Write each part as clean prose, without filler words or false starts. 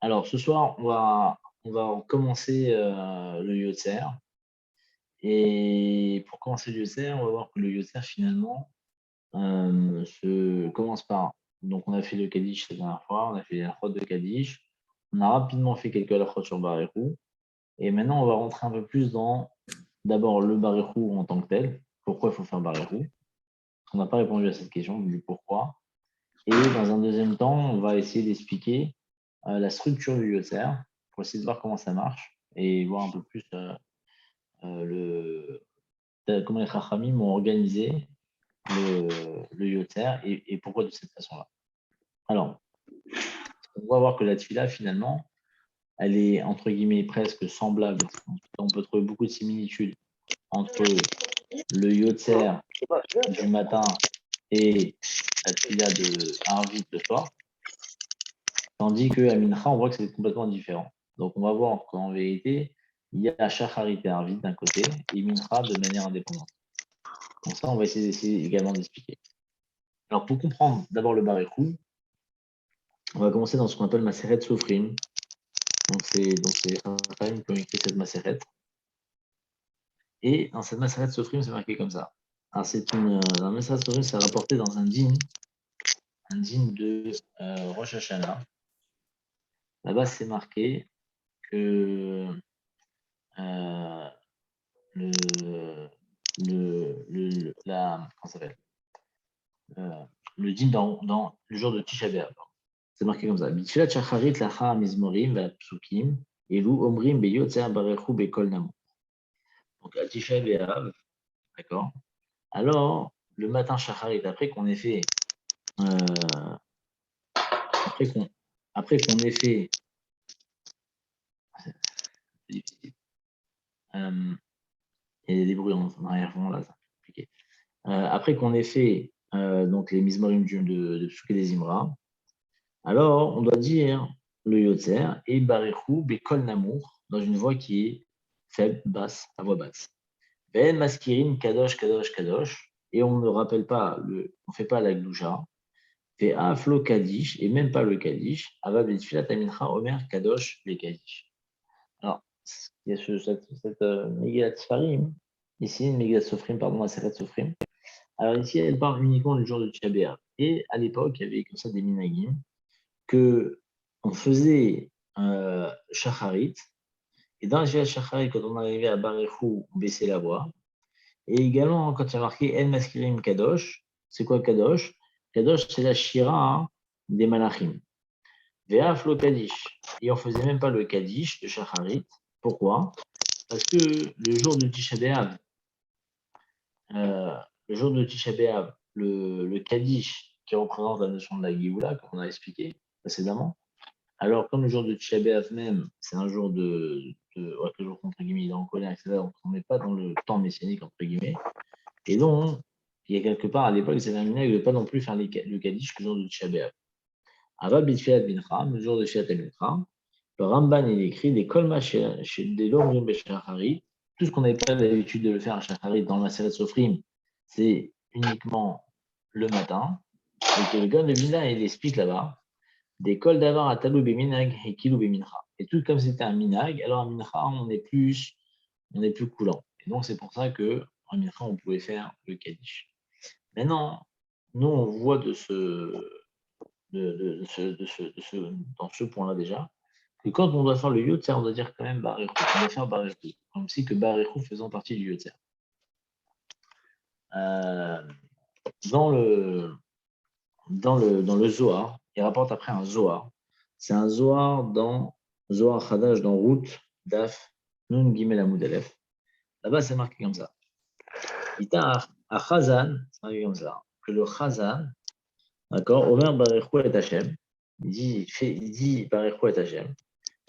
Alors, ce soir, on va commencer le Yotzer. Et pour commencer le Yotzer, on va voir que le Yotzer, finalement, commence par. Donc, on a fait le Kaddish la dernière fois, on a fait la halachot de Kaddish. On a rapidement fait quelques halachot sur Baréchou. Et maintenant, on va rentrer un peu plus dans d'abord le Baréchou en tant que tel. Pourquoi il faut faire Baréchou? On n'a pas répondu à cette question, du pourquoi. Et dans un deuxième temps, on va essayer d'expliquer la structure du Yotzer pour essayer de voir comment ça marche et voir un peu plus comment les Chachamim ont organisé le Yotzer et pourquoi de cette façon-là. Alors, on va voir que la Tfila, finalement, elle est entre guillemets presque semblable. On peut trouver beaucoup de similitudes entre le Yotzer du matin et la Tfila de Harvit le soir. Tandis qu'à Mincha, on voit que c'est complètement différent. Donc, on va voir qu'en vérité, il y a Shacharit et Arvit d'un côté et Mincha de manière indépendante. Donc, ça, on va essayer également d'expliquer. Alors, pour comprendre d'abord le Baréchou, on va commencer dans ce qu'on appelle Maseret Sofrim. Donc, c'est Raphaël qui ont écrit cette Maseret. Et dans cette Maseret Sofrim, c'est marqué comme ça. Alors, dans la Maseret Sofrim, c'est rapporté dans un din de Rosh Hashanah. Là-bas, c'est marqué que comment ça s'appelle le din dans le jour de Tisha B'Av. C'est marqué comme ça. Bitfilat shacharit lacha mizmorim va psukim elu omrim beyotzer barechu bekol namo. Donc à Tisha B'Av, d'accord. Alors le matin shacharit, après qu'on ait fait après qu'on ait fait c'est difficile. Il y a des bruits en arrière-fond là, c'est compliqué. Après qu'on ait fait donc les mizmorim de Psuké des Imra, alors on doit dire le Yotzer et Barechu Bekol Namour dans une voix qui est faible, basse, à voix basse. Ben Maskirin Kadosh Kadosh Kadosh et on ne rappelle pas on fait pas la Gloucha, fait Aflo Kadish et même pas le Kadish, Ava Betfilat Amincha Omer Kadosh le Kadish. Alors il y a cette Megillat Sfarim, ici une Megillat Sofrim, pardon, Aseret Sofrim. Alors ici, elle parle uniquement du jour de Tisha B'Av. Et à l'époque, il y avait comme ça des minagim que on faisait shacharit. Et dans la shacharit, quand on arrivait à Baréchou, on baissait la voix. Et également, quand il y a marqué El Maskirim Kadosh, c'est quoi Kadosh? Kadosh, c'est la shira des malachim. Ve'af lo Kadish. Et on faisait même pas le Kadish de shacharit. Pourquoi? Parce que le jour de Tisha B'Av, le Kaddish qui représente la notion de la Géoula, comme on a expliqué précédemment. Alors, comme le jour de Tisha B'Av même, c'est un jour ouais, que le jour entre guillemets, il est en colère, etc. Donc, on n'est pas dans le temps messianique, entre guillemets. Et donc, il y a quelque part, à l'époque, ils avaient un minhag de ne pas non plus faire le Kaddish le jour de Tisha B'Av. Ava Bitfiat Bincha, le jour de Fiat Bincha, le Ramban, il écrit des Kolma chez des Lomrim Beshachari, tout ce qu'on n'avait pas l'habitude de le faire à Shachari dans la Seret Sofrim, c'est uniquement le matin. Et que le gars de Mina, il explique là-bas, des Kol Davar à Talou Beminag et Kilou Bemincha. Et tout comme c'était un Minag, alors en Mincha, on est plus coulant. Et donc, c'est pour ça qu'en Mincha, on pouvait faire le Kaddish. Maintenant, nous, on voit dans ce point-là déjà, que quand on doit faire le Yotzer, on doit dire quand même Baréchou. On doit faire Baréchou, comme si que Baréchou faisant partie du Yotzer. Dans le Zohar, il rapporte après un Zohar. C'est un Zohar dans Zohar Hadash dans Route Daf Nun Gimel Amoud Aleph. Là-bas, c'est marqué comme ça. Itar à Chazan, c'est marqué comme ça, que le Chazan, d'accord, Omer Baréchou et Hachem, il dit Baréchou et Hachem.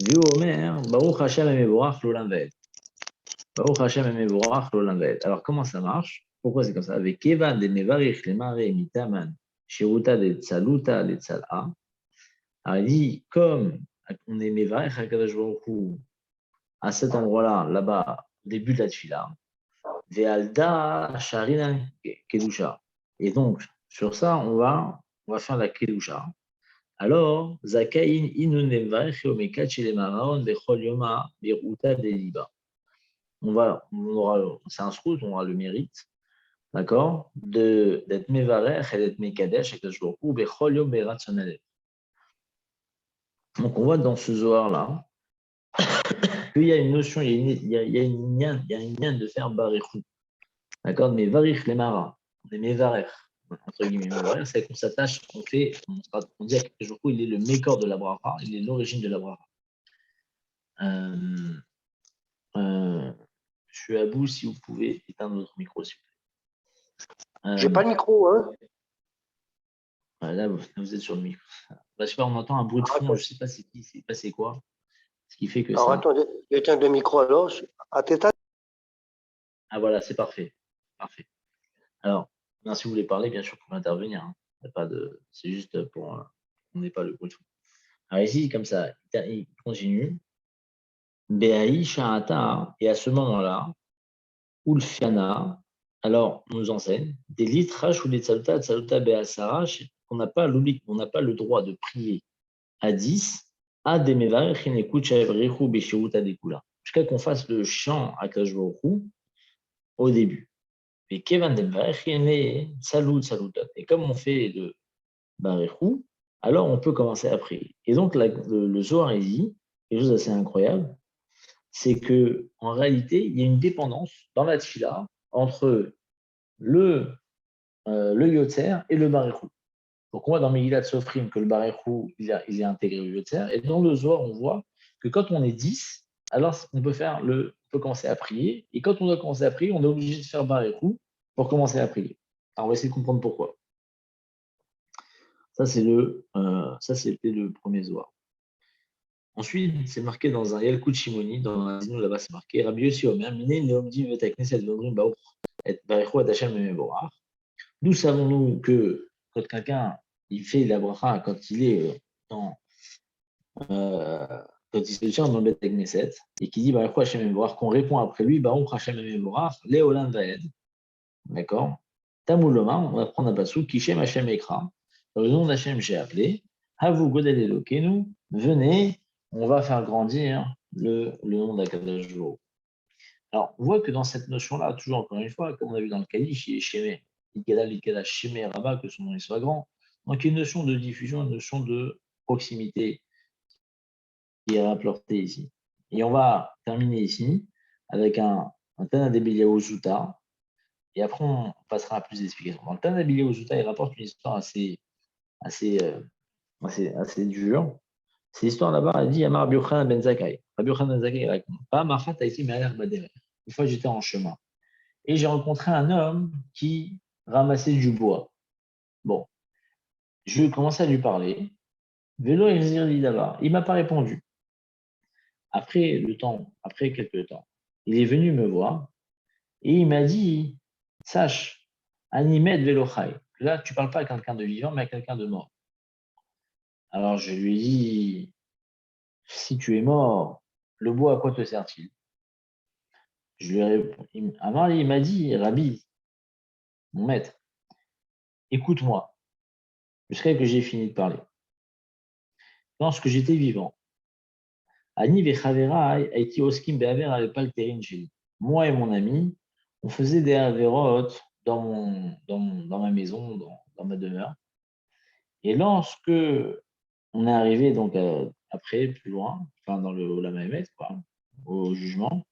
Vu Omer, Baruch Hashem Emevorach Lolam Vaed. Baruch Hashem Emevorach Lolam Vaed. Alors, comment ça marche? Pourquoi c'est comme ça? Avec Kevan de Mevarich le Mare Mitaman, Shiruta de Tsaluta de Tsal'a. Alors, il dit, comme on est Mevarich Hakadosh Baruch Hu à cet endroit-là, là-bas, au début de la Tfila, Ve'alda Sharina Kedusha. Et donc, sur ça, on va faire la Kedusha. alors, Zakaïn inuneva cheomekat chez les maraon bechol yoma biruta deliba. C'est un srout, on aura le mérite, d'accord, d'être mevarech et d'être mekadesh avec le jour ou bechol yom beratzonale. Donc, on voit dans ce zohar-là qu'il y a une notion, il y a une nienne de faire barichou. D'accord, mais varich les maras, les mevarech, entre guillemets, mevarech, c'est qu'on s'attache, on dit à Kadosh il est le mécor de la bracha, il est l'origine de la bracha. Je suis à bout, si vous pouvez éteindre votre micro, s'il vous plaît. J'ai pas de micro, hein. Là, vous êtes sur le micro. Je sais pas, on entend un bruit de fond, je ne sais pas c'est qui, c'est passé quoi, ce qui fait que alors, ça. attendez, j'éteins le micro alors. Ah voilà, c'est parfait. Parfait. Alors, si vous voulez parler, bien sûr, vous pouvez intervenir. Hein. C'est juste pour qu'on n'ait pas le bruit de fond. Alors ici, comme ça, il continue. Beaï Sha'ata, et à ce moment-là, Ulfiana, alors on nous enseigne, des litrash ou des tsaluta be'asarash, on n'a pas le droit de prier à 10, à des mevarech et écoute shaevrichu beshiruta dekula, jusqu'à qu'on fasse le chant à Kajboru au début. Et Kevan de mevarech et salutat. Et comme on fait le barechu, alors on peut commencer à prier. Et donc le Zohar dit quelque chose d'assez incroyable, c'est que en réalité, il y a une dépendance dans la tfila entre le Yotzer et le Baréchou. Donc on voit dans Megillat Sofrim que le Baréchou, il est intégré au Yotzer. Et dans le Zohar, on voit que quand on est 10, alors on peut commencer à prier. Et quand on doit commencer à prier, on est obligé de faire Baréchou pour commencer à prier. Alors on va essayer de comprendre pourquoi. Ça, c'était le premier Zohar. Ensuite, c'est marqué dans un Yalkut Shimoni, dans un Zino là-bas, c'est marqué Rabbi Yossi Omer, Mine Neomdi Vetakneset Vogrim Baruch et Baruch Ad Hashem Mevorach. D'où savons-nous que quand quelqu'un il fait la bracha, quand il est dans quand il se tient dans le Beth Knesset et qui dit Baruch Hashem Mevorach, qu'on répond après lui Baruch Hashem Mevorach, Léolam Vaed. D'accord. Tamouloma, on va prendre un passou, Kishem Hashem Ekra. Dans le nom d'Hachem, j'ai appelé. Havu Godel Elokenu, venez, on va faire grandir le nom d'Akadosh Baruch. Alors, on voit que dans cette notion-là, toujours encore une fois, comme on a vu dans le Kadish, il est Shemé, Ikeda Shemé Rabba, que son nom soit grand. Donc, il y a une notion de diffusion, une notion de proximité qui est rapportée ici. Et on va terminer ici avec un Tana de Beliao Zuta, et après on passera à plus d'explications. Dans le Tana de Beliao Zuta, il rapporte une histoire assez dure. C'est l'histoire là-bas, elle dit Amar Rabbi Yochanan ben Zakkai. Rabbi Yochanan ben Zakkai répond Pas Machat Haïti Me'aler Bader. Une fois, j'étais en chemin. Et j'ai rencontré un homme qui ramassait du bois. Bon, je commençais à lui parler. Vélo et là-bas. Il ne m'a pas répondu. Après quelques temps, il est venu me voir et il m'a dit Sache, Animed Velochai. Là, tu ne parles pas à quelqu'un de vivant, mais à quelqu'un de mort. Alors je lui ai dit Si tu es mort, le bois, à quoi te sert-il? Je lui ai répondu. Avant, il m'a dit Rabbi, mon maître, écoute-moi, jusqu'à ce que j'ai fini de parler. Lorsque j'étais vivant, Ani Vechavera Haïti Oskim Beaver avait pas le terrain chez lui. Moi et mon ami, on faisait des avérotes dans ma maison, dans ma demeure. Et lorsque on est arrivé donc après, plus loin, enfin dans le Olam Hamet, au jugement,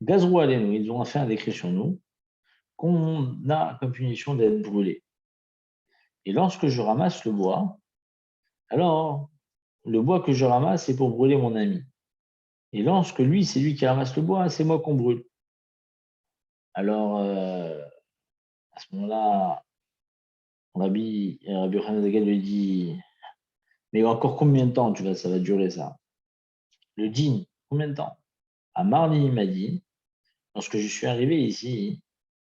Gazrou Alenu, ils ont fait un décret sur nous qu'on a comme punition d'être brûlé. Et lorsque je ramasse le bois, alors le bois que je ramasse, c'est pour brûler mon ami. Et lorsque lui, c'est lui qui ramasse le bois, c'est moi qu'on brûle. Alors, à ce moment-là, Rabbi Yochanan Zagal lui dit Mais encore combien de temps ça va durer ça? Le dîne, combien de temps? À Mardi, il m'a dit Lorsque je suis arrivé ici,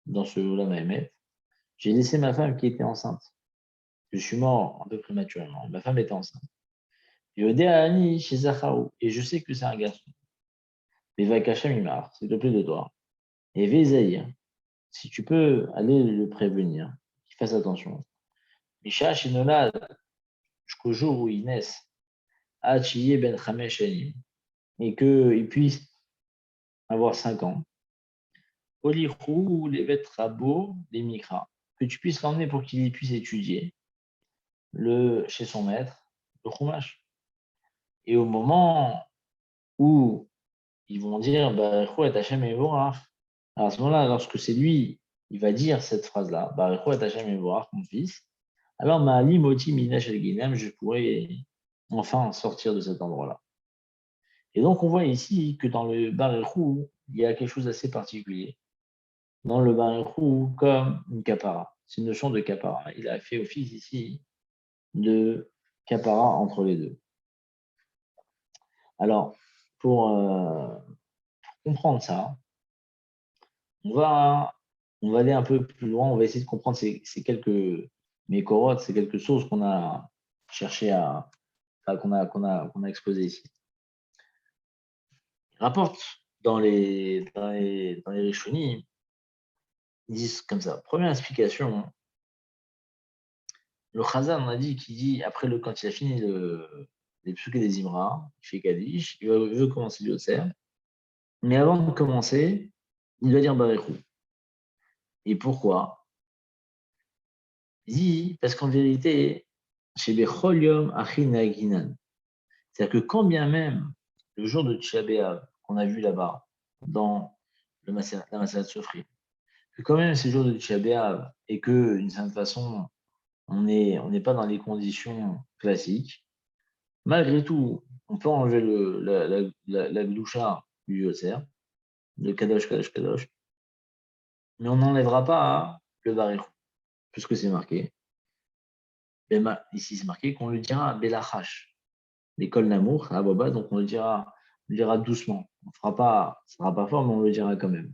dans ce Olam Hamet, j'ai laissé ma femme qui était enceinte. Je suis mort un peu prématurément. Ma femme était enceinte. Yodéani chez Zachaou. Et je sais que c'est un garçon. Mais Vakachem, il m'a s'il te plaît, de toi. Et Vézaïr, si tu peux aller le prévenir, qu'il fasse attention. Misha Shinola, jusqu'au jour où ils naissent, Hachiye ben Chamesh Shanim, et qu'ils puissent avoir 5 ans, Olichou, les Vetrabo, les Mikra, que tu puisses l'emmener pour qu'il puisse étudier chez son maître, le Chumash. Et au moment où ils vont dire, Baruch et Hashem Evorach, alors à ce moment-là, lorsque c'est lui, il va dire cette phrase-là, Baruch et Hashem Evorach, mon fils, alors Ma'ali Moti Minash El Ginem, je pourrais enfin sortir de cet endroit-là. Et donc, on voit ici que dans le Baruch, il y a quelque chose d'assez particulier. Dans le Baruch, comme une kapara. C'est une notion de kapara. Il a fait office ici de kapara entre les deux. Alors, pour comprendre ça, on va aller un peu plus loin. On va essayer de comprendre ces quelques mécorotes, ces quelques sources qu'on a cherché qu'on a exposées ici. Il rapporte dans les Rishonim, ils disent comme ça. Première explication, le Chazan, on a dit qu'il dit, après quand il a fini les psuké des Imra, il fait Kaddish, il veut commencer le Yotzer, mais avant de commencer, il doit dire Barechou. Et pourquoi? Il dit, parce qu'en vérité, chez Bechol Yom Achin Naginan, c'est-à-dire que quand bien même, le jour de Tisha B'Av, qu'on a vu là-bas, dans la Maserat Sofrim, que quand même c'est le jour de Tisha B'Av, et que, d'une certaine façon, on n'est pas dans les conditions classiques, malgré tout, on peut enlever la gloucha du Yotzer, le Kadosh, Kadosh, Kadosh, mais on n'enlèvera pas le Barichou, puisque c'est marqué. Ici, c'est marqué qu'on le dira Belachash, l'école Namour, à Boba, donc on le dira doucement. Ça ne sera pas fort, mais on le dira quand même.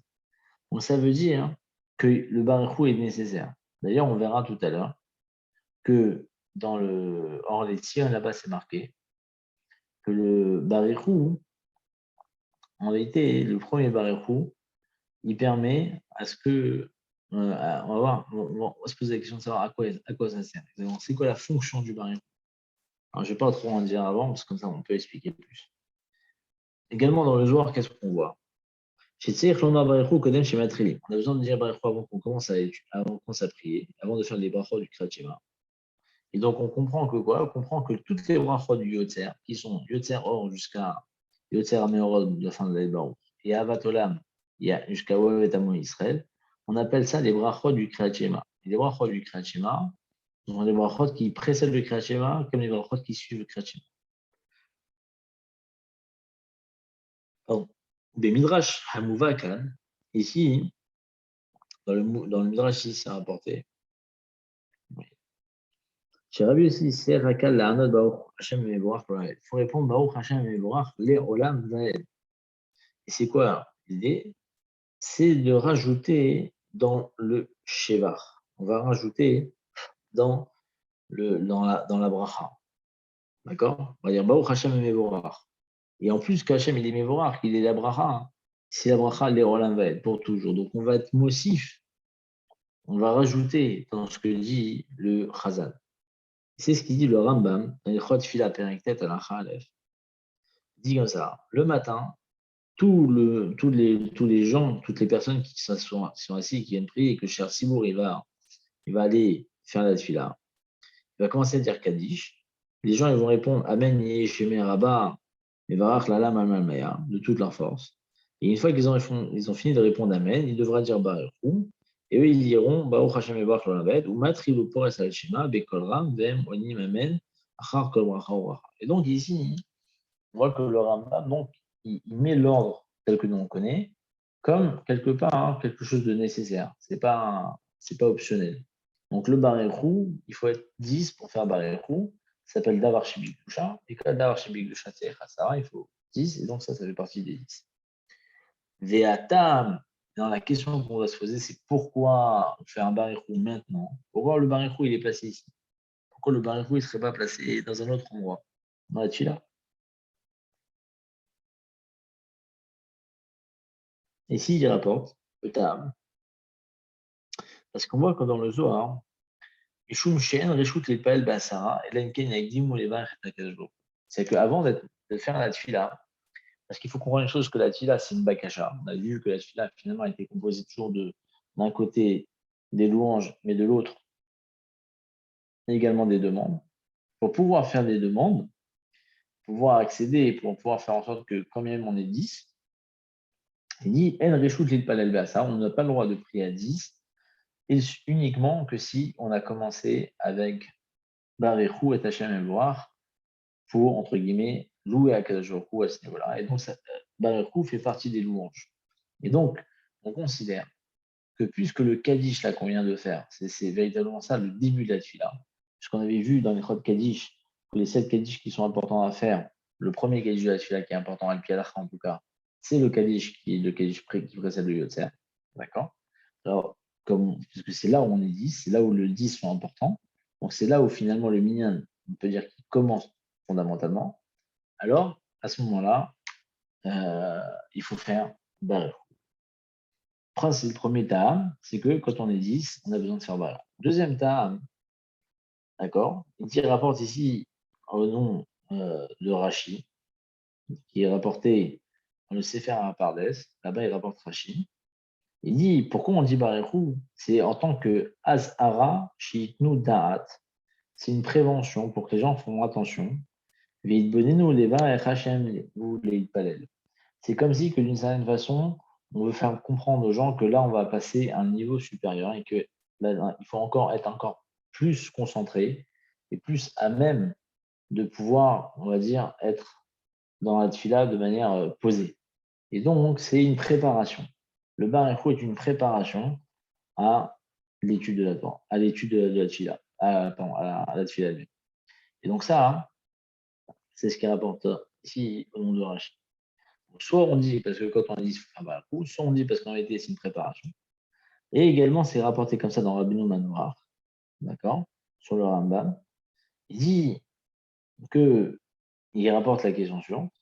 Donc ça veut dire que le Barichou est nécessaire. D'ailleurs, on verra tout à l'heure que dans le Or les Sion, là-bas, c'est marqué que le Barichou, en réalité, le premier Barichou, il permet à ce que, on va voir, on va se poser la question de savoir à quoi ça sert. C'est quoi la fonction du Barichou? Alors, je ne vais pas trop en dire avant, parce que comme ça, on peut expliquer plus. Également, dans le Zohar, qu'est-ce qu'on voit? On a besoin de dire Barichou avant qu'on commence à prier, avant de faire les brachot du Kriyat Shema. Et donc, on comprend que quoi? On comprend que toutes les brachot du Yotzer, qui sont Yotzer Or jusqu'à Yotzer Meorod, la fin de l'Aïbaou, et Avat Olam, jusqu'à Oevet Amo Israël, on appelle ça les brachot du Kriyat Shema. Et les brachot du Kriyat Shema sont des brachot qui précèdent le Kriyat Shema, comme les brachot qui suivent le Kriyat Shema. Donc, des Midrash Hamouvakan, ici, dans le Midrash, ici, c'est rapporté. Chez Rabbi aussi, c'est Rakal La'anot Baruch Hashem Mevorach. Il faut répondre Baruch Hashem Mevorach, les Olam Zaed. Et c'est quoi l'idée? C'est de rajouter dans le Shevar. On va rajouter dans la bracha. D'accord? On va dire Baruch Hashem Mevorach. Et en plus qu'Hashem il est Mevorach, il est la bracha. C'est la bracha, les Olam Zaed, pour toujours. Donc on va être mossif. On va rajouter dans ce que dit le Chazal. C'est ce qu'il dit le Rambam dans les Chot Fila Periktet Alacha Aleph. Il dit comme ça, le matin, tous les gens, toutes les personnes qui sont assis, qui viennent prier, et que Cher Sibour, il va aller faire la Tfila. Il va commencer à dire Kaddish. Les gens ils vont répondre Amen Yeshemé Rabba et Varach Lalam Almaya de toute leur force. Et une fois qu'ils ont fini de répondre Amen, il devra dire Baruch. Et eux, ils diront Baruch Hashem Evarach Lolaved ou Matrilu Pores Al Shema Bekol Ram Vem Onim Amen Achar Kol Bracha Uracha. Et donc ici, on voit que le Rambam, donc, il met l'ordre tel que nous on connaît comme quelque part quelque chose de nécessaire. C'est pas optionnel. Donc le Baréchou, il faut être 10 pour faire Baréchou. Ça s'appelle Davar Shibik Dusha. Et quand Davar Shibik Dusha, c'est Chassara, il faut 10. Et donc ça fait partie des 10. Ve'atam, dans la question qu'on va se poser, c'est pourquoi on fait un Baréchou maintenant? Pourquoi le Baréchou il est placé ici? Pourquoi le Baréchou il ne serait pas placé dans un autre endroit? Dans la Tchila. Et s'il y rapporte, le Tam, parce qu'on voit que dans le Zohar, C'est qu'avant de faire la tefila, parce qu'il faut comprendre une chose, que la tefila, c'est une bakasha. On a vu que la tefila, finalement, a été composée toujours d'un côté des louanges, mais de l'autre également des demandes. Pour pouvoir faire des demandes, pouvoir accéder et pour pouvoir faire en sorte que quand même on est 10, il dit En reshut l'itpalel be'asa, on n'a pas le droit de prier à 10, et uniquement que si on a commencé avec Barechu et Hashem Eloar pour, entre guillemets, louer Akadosh Baruch Hu à ce niveau-là. Et donc, Barechu fait partie des louanges. Et donc, on considère que puisque le Kaddish là qu'on vient de faire, c'est véritablement ça le début de la tefila, puisqu'on avait vu dans les Chod Kaddish que les 7 Kaddish qui sont importants à faire, le premier Kaddish de la tefila qui est important, à l'Pialacha en tout cas, c'est le Kaddish qui précède le Yotzer. D'accord. Alors, puisque c'est là où on est 10, c'est là où le 10 sont importants, donc c'est là où finalement le minyan, on peut dire qu'il commence fondamentalement. Alors, à ce moment-là, il faut faire Baruch. C'est le premier ta'am, c'est que quand on est 10, on a besoin de faire Baruch. Deuxième ta'am, d'accord, il rapporte ici au nom de Rashi, qui est rapporté dans le Sefer HaPardes, là-bas il rapporte Rashi. Il dit, pourquoi on dit Baruch? C'est en tant que Azhara Shitnu Da'at, c'est une prévention pour que les gens font attention. C'est comme si que d'une certaine façon, on veut faire comprendre aux gens que là, on va passer à un niveau supérieur et que là, il faut encore être encore plus concentré et plus à même de pouvoir, on va dire, être dans la tefila de manière posée. Et donc, c'est une préparation. Le Baruch Hu est une préparation à l'étude de la Torah, à l'étude de la tefila, à la tefila. Et donc ça, c'est ce qui rapporte ici au nom de Rachid. Soit on dit parce que quand on dit faire Baruch Hu, soit on dit parce qu'en réalité c'est une préparation. Et également, c'est rapporté comme ça dans Rabbeinu Manoach, d'accord, sur le Rambam. Il dit que il rapporte la question suivante.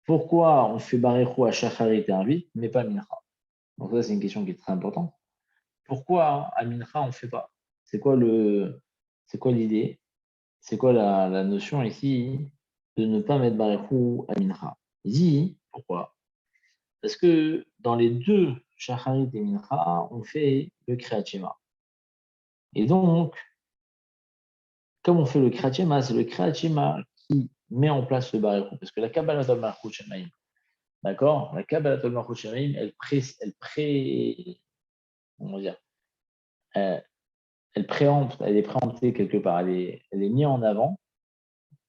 Pourquoi on fait Baruch Hu à Shacharit et Arvit, mais pas Mincha? Donc ça, c'est une question qui est très importante. Pourquoi à Mincha on ne fait pas? C'est quoi l'idée? C'est quoi la notion ici de ne pas mettre Baruch Hu à Mincha? Il dit pourquoi? Parce que dans les deux Shacharit et Mincha, on fait le Kriyat Shema. Et donc, comme on fait le Kriyat Shema, c'est le Kriyat Shema qui met en place le Baruch Hu. Parce que la Kabbalat al-Malchut Shemaim, d'accord? La Kabbalat al-Malchut Shemaim, comment dire, elle préempte, elle est préemptée quelque part, elle est mise en avant,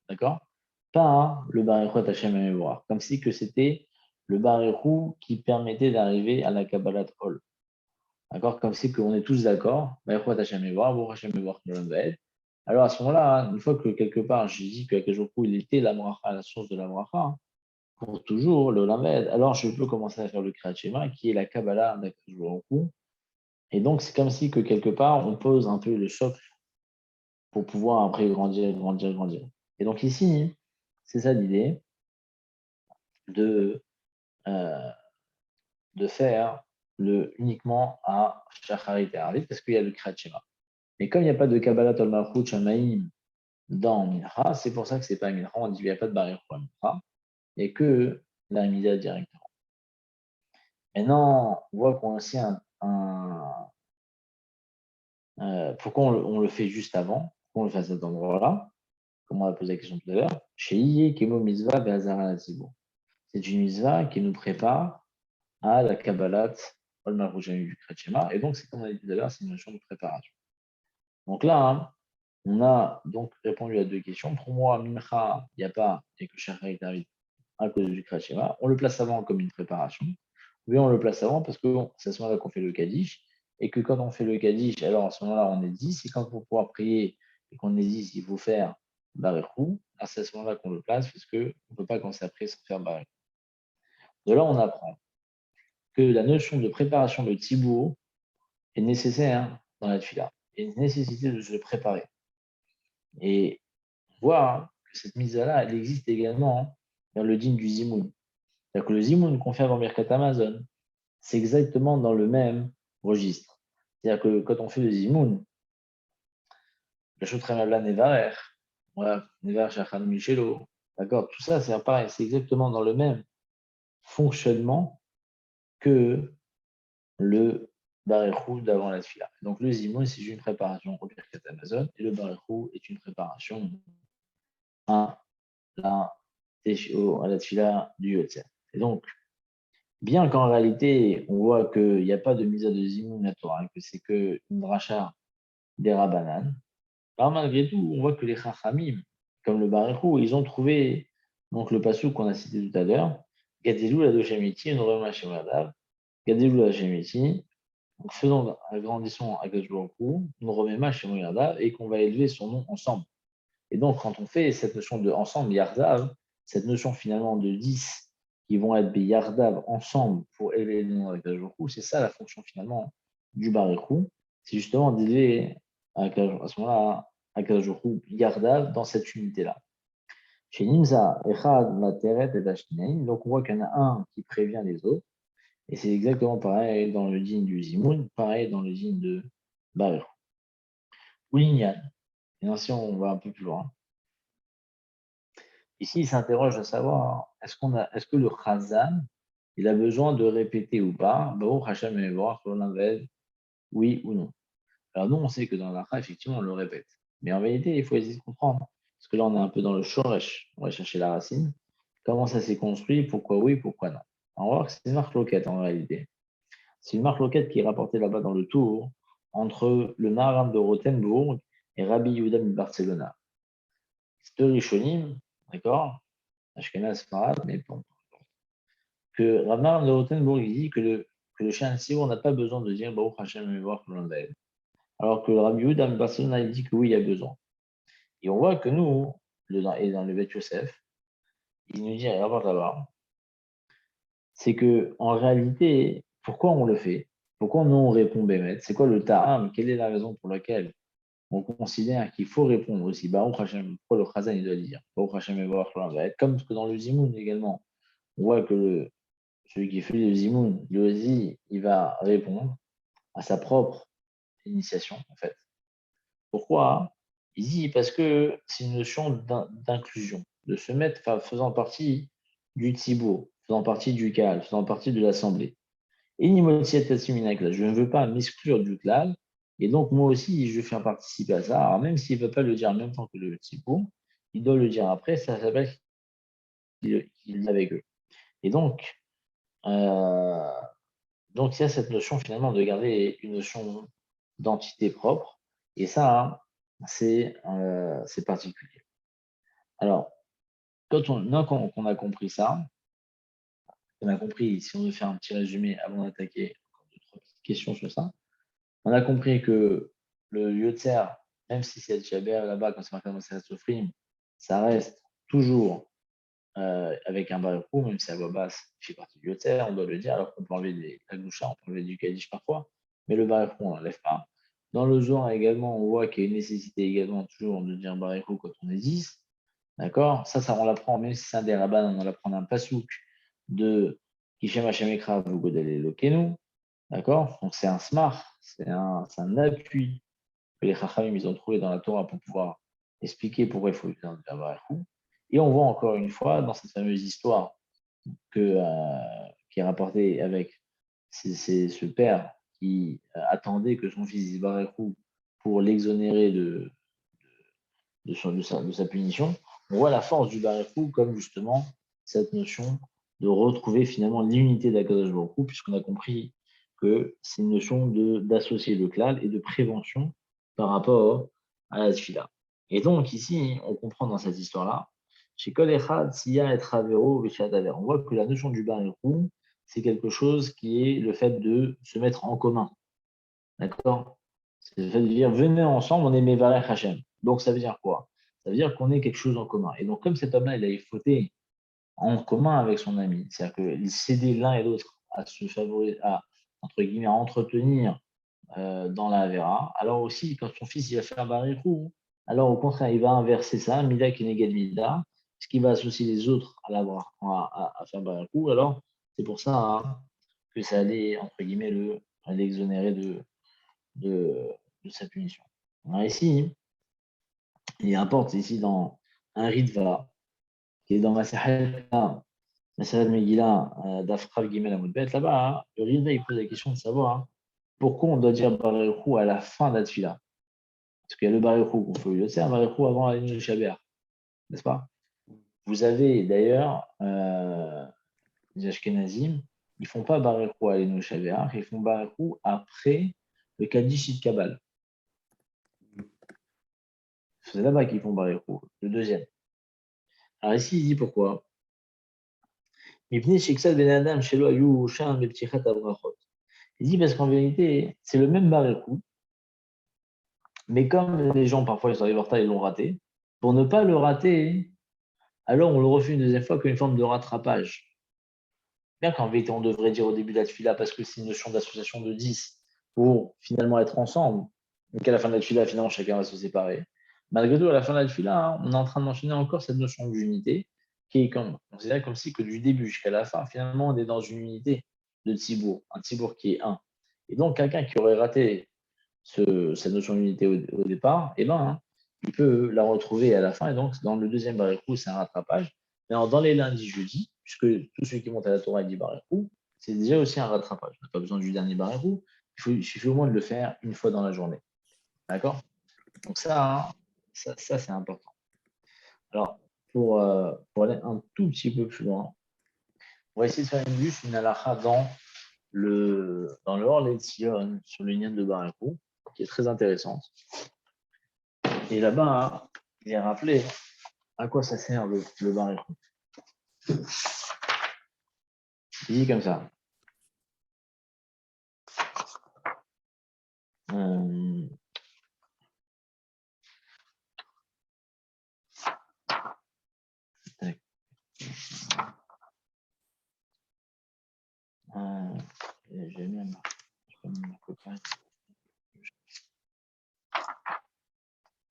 d'accord? Pas le Baruch Hu Hashem Eloar, comme si que c'était le Baruch Hu qui permettait d'arriver à la Kabbalat Ol. D'accord? Comme si on est tous d'accord, Baruch Hu Hashem Eloar, Baruch Hashem Eloar alors à ce moment-là, une fois que quelque part j'ai dit que Akadosh Baruch Hu, il était la bracha, la source de la bracha, pour toujours le Lamed, alors je peux commencer à faire le Kriyat Shema, qui est la Kabbalah d'Akadosh Baruch Hu. Et donc c'est comme si que quelque part on pose un peu le socle pour pouvoir après grandir, grandir, grandir. Et donc ici, c'est ça l'idée de, euh, de faire uniquement à Shacharit et Arvit, parce qu'il y a le Kriyat Shema. Mais comme il n'y a pas de Kabbalah Tol Malchut Shamaim dans Mincha, c'est pour ça que c'est pas Mincha, on dit qu'il n'y a pas de Baruch Hu Mincha, et que la Mida directement. Maintenant, on voit qu'on a aussi pourquoi on le fait juste avant, pourquoi on le fait à cet endroit-là, comme on a posé la question tout à l'heure, chez Iye Kemo Mitzvah Be'azara Latzibur. C'est une mitzvah qui nous prépare à la Kabbalat, Ol Malchut Shamaim du Kriyat Shema, et donc c'est comme on a dit tout à l'heure, c'est une notion de préparation. Donc là, hein, on a donc répondu à deux questions. Pour moi, Mincha, il n'y a pas, il n'y a que Shacharit Arvit à cause du Kriyat Shema. On le place avant comme une préparation. Oui, on le place avant parce que c'est à ce moment-là qu'on fait le Kaddish. Et que quand on fait le Kaddish, alors à ce moment-là, on est 10. Et quand pour pouvoir prier et qu'on est 10, il faut faire Baruch Hu. C'est à ce moment-là qu'on le place parce qu'on ne peut pas commencer après sans faire Baruch Hu. De là, on apprend que la notion de préparation de Tzibour est nécessaire dans la Tfila. Il y a une nécessité de se préparer. Et on voit que cette mise-là, elle existe également dans le dîme du Zimoun. C'est-à-dire que le Zimoun qu'on fait avant Birkat Amazon, c'est exactement dans le même registre. C'est-à-dire que quand on fait le Zimoun, Le Shotremabla Nevarer, voilà, Nevarer Shachan Michelo, d'accord, tout ça, c'est pareil, c'est exactement dans le même fonctionnement que le Baréchou d'avant la Tfila. Donc le Zimoun, c'est une préparation au Birkat Amazon, et le Baréchou est une préparation à la Tfila du Yotzer. Et donc, bien qu'en réalité, on voit qu'il n'y a pas de misa de Zimoun à Torah, que c'est qu'une dracha des Rabbanan, alors malgré tout, on voit que les Chachamim, comme le Baréchou, ils ont trouvé donc le passou qu'on a cité tout à l'heure, Gadilou la Doshemiti, une Roma Shemadav, Gadilou la Shemiti, donc faisons agrandissons à Gajbourou, nous remet chez Yardav et qu'on va élever son nom ensemble. Et donc, quand on fait cette notion de ensemble, Yardav, cette notion finalement de 10 qui vont être Yardav ensemble pour élever le nom avec Gajbourou, c'est ça la fonction finalement du Baréchou, c'est justement d'élever à ce moment-là à Gajbourou Yardav dans cette unité-là. Chez Nimza, Echad, Materet et Dashnein, donc on voit qu'il y en a un qui prévient les autres. Et c'est exactement pareil dans le digne du Zimoun, pareil dans le digne de Baruch. Ou l'Inyan. Et ainsi, on va un peu plus loin. Ici, il s'interroge à savoir, est-ce que le Chazan, il a besoin de répéter ou pas, Baruch Hashem et Baruch Olam, oui ou non. Alors nous, on sait que dans l'Akha, effectivement, on le répète. Mais en vérité, il faut essayer de comprendre. Parce que là, on est un peu dans le shoresh. On va chercher la racine. Comment ça s'est construit, pourquoi oui, pourquoi non. On va voir que c'est une marque loquette en réalité. C'est une marque loquette qui est rapportée là-bas dans le Tour entre le Maharam de Rothenburg et Rabbi Yehuda de Barcelona. C'est deux Rishonim, d'accord, Ashkenaz, Farad, mais bon, que Rabbi Maharam de Rothenburg il dit que le chien de Siour n'a pas besoin de dire Baruch Hashem et voir alors que le Rabbi Yehuda de Barcelona il dit que oui, il y a besoin. Et on voit que nous, et dans le Bet Yosef, il nous dit, regarde là-bas, c'est que en réalité, pourquoi on le fait? Pourquoi nous on répond Bémet? C'est quoi le ta'am? Quelle est la raison pour laquelle on considère qu'il faut répondre aussi Baruch Hashem? Pourquoi le Chazan il doit dire Baruch Hashem et Baruch Hashem va être comme que dans le Zimoun également. On voit que celui qui fait le Zimoun, lui aussi, il va répondre à sa propre initiation en fait. Pourquoi? Il dit parce que c'est une notion d'inclusion, de se mettre faisant partie du Tzibour, faisant partie du Kahal, faisant partie de l'Assemblée. Et je ne veux pas m'exclure du Klal, et donc moi aussi, je fais participer à ça. Alors même s'il ne veut pas le dire en même temps que le Tzibour, il doit le dire après, ça s'appelle qu'il est avec eux. Et euh, donc il y a cette notion finalement de garder une notion d'entité propre, et ça, c'est particulier. Alors, quand on a compris ça, on a compris, si on veut faire un petit résumé avant d'attaquer encore deux, trois petites questions sur ça, on a compris que le Yotzer, même si c'est Jaber là-bas, quand c'est marqué dans le Sofrim, ça reste toujours avec un Baruchou, même si à voix basse, il fait partie du Yotzer, on doit le dire, alors qu'on peut enlever la Gloucha, on peut enlever du Kaddish parfois, mais le Baruchou, on ne l'enlève pas. Dans le Zohar également, on voit qu'il y a une nécessité également toujours de dire Baruchou quand on est 10. D'accord? Ça, on l'apprend, même si c'est un des rabbins, on l'apprend d'un pasouk de Kishem Hashem Ekrav ou Godel Elokenu. D'accord? Donc c'est un smart, c'est un appui que les Chachamim ils ont trouvé dans la Torah pour pouvoir expliquer pourquoi il faut utiliser un Baruchou. Et on voit encore une fois dans cette fameuse histoire qui est rapportée avec ce père qui attendait que son fils dise Baruchou pour l'exonérer de sa punition, on voit la force du Baruchou comme justement cette notion de retrouver finalement l'unité d'Akadosh Baruch Hu, puisqu'on a compris que c'est une notion d'associer le klal et de prévention par rapport à la tfila. Et donc ici, on comprend dans cette histoire-là, chez Kol Echad, Siya et Travero, on voit que la notion du Baruchou, c'est quelque chose qui est le fait de se mettre en commun. D'accord? C'est le fait de dire, venez ensemble, on est Mevarech Hashem. Donc ça veut dire quoi? Ça veut dire qu'on est quelque chose en commun. Et donc, comme cet homme-là, il a fauté en commun avec son ami, c'est-à-dire qu'ils s'aidaient l'un et l'autre à se favoriser, à, entre guillemets, à entretenir dans la Vera, alors aussi, quand son fils il va faire Barichou, alors au contraire, il va inverser ça, Mida Keneged Mida, ce qui va associer les autres à faire Barichou. Alors, c'est pour ça que ça allait, entre guillemets, l'exonérer de sa punition. Alors ici, il rapporte ici dans un Ritva, qui est dans Masalat Megillah, d'Afkal Gimel Amoudbet, là-bas, hein, le Ritva, il pose la question de savoir hein, pourquoi on doit dire Baruchou à la fin de la tfila. Parce qu'il y a le Baruchou qu'on fait au Yotzer, un Baruchou avant la ligne de Shabbat, n'est-ce pas? Vous avez d'ailleurs les Ashkenazim, ils ne font pas Baruchou à l'Eno Shabbat, ils font Baruchou après le Kaddish It Kabal. C'est là-bas qu'ils font Baruchou, le deuxième. Alors ici, il dit pourquoi? Il dit parce qu'en vérité, c'est le même Baruchou, mais comme les gens, parfois, ils arrivent en retard, ils l'ont raté, pour ne pas le rater, alors on le refait une deuxième fois comme une forme de rattrapage. Bien qu'en vérité, on devrait dire au début de la tfila, parce que c'est une notion d'association de 10 pour finalement être ensemble. Donc à la fin de la tfila, finalement, chacun va se séparer. Malgré tout, à la fin de la tfila, hein, on est en train de mentionner encore cette notion d'unité qui est considérée comme si que du début jusqu'à la fin, finalement, on est dans une unité de tzibour, un tzibour qui est un. Et donc, quelqu'un qui aurait raté cette notion d'unité au départ, eh ben, hein, il peut la retrouver à la fin. Et donc, dans le deuxième barikou, c'est un rattrapage. Mais alors, dans les lundis, jeudis, puisque tous ceux qui montent à la Torah dit barikou, c'est déjà aussi un rattrapage. On n'a pas besoin du dernier barikou. Il suffit au moins de le faire une fois dans la journée. D'accord? Donc ça, hein, ça c'est important. Alors, pour aller un tout petit peu plus loin, on va essayer de faire juste une halakha dans le Or Letzion sur l'union de barikou, qui est très intéressante. Et là-bas, hein, il est rappelé à quoi ça sert le barikou. Il dit comme ça. J'ai mis ma copain.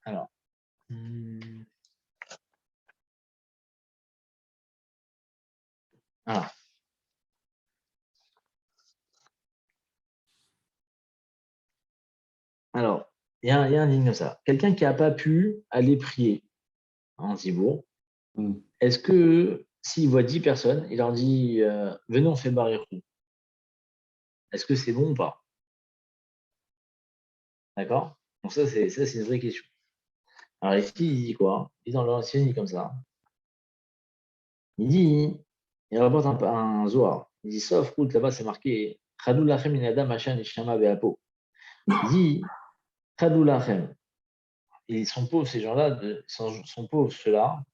Alors. Ah. Alors, il y a un digne comme ça. Quelqu'un qui n'a pas pu aller prier en Zibour, est-ce que s'il voit 10 personnes, il leur dit venez, on fait Baréchou. Est-ce que c'est bon ou pas? D'accord? Donc ça, c'est une vraie question. Alors ici, il dit quoi? Il dit dans l'ancien, il dit comme ça. Il rapporte un Zohar. Il dit, sauf route, là-bas, c'est marqué Khadou lachem inadam achan ishama be'apo. Il dit Khadou lachem. Ils sont pauvres, ces gens-là, sont pauvres, ceux-là,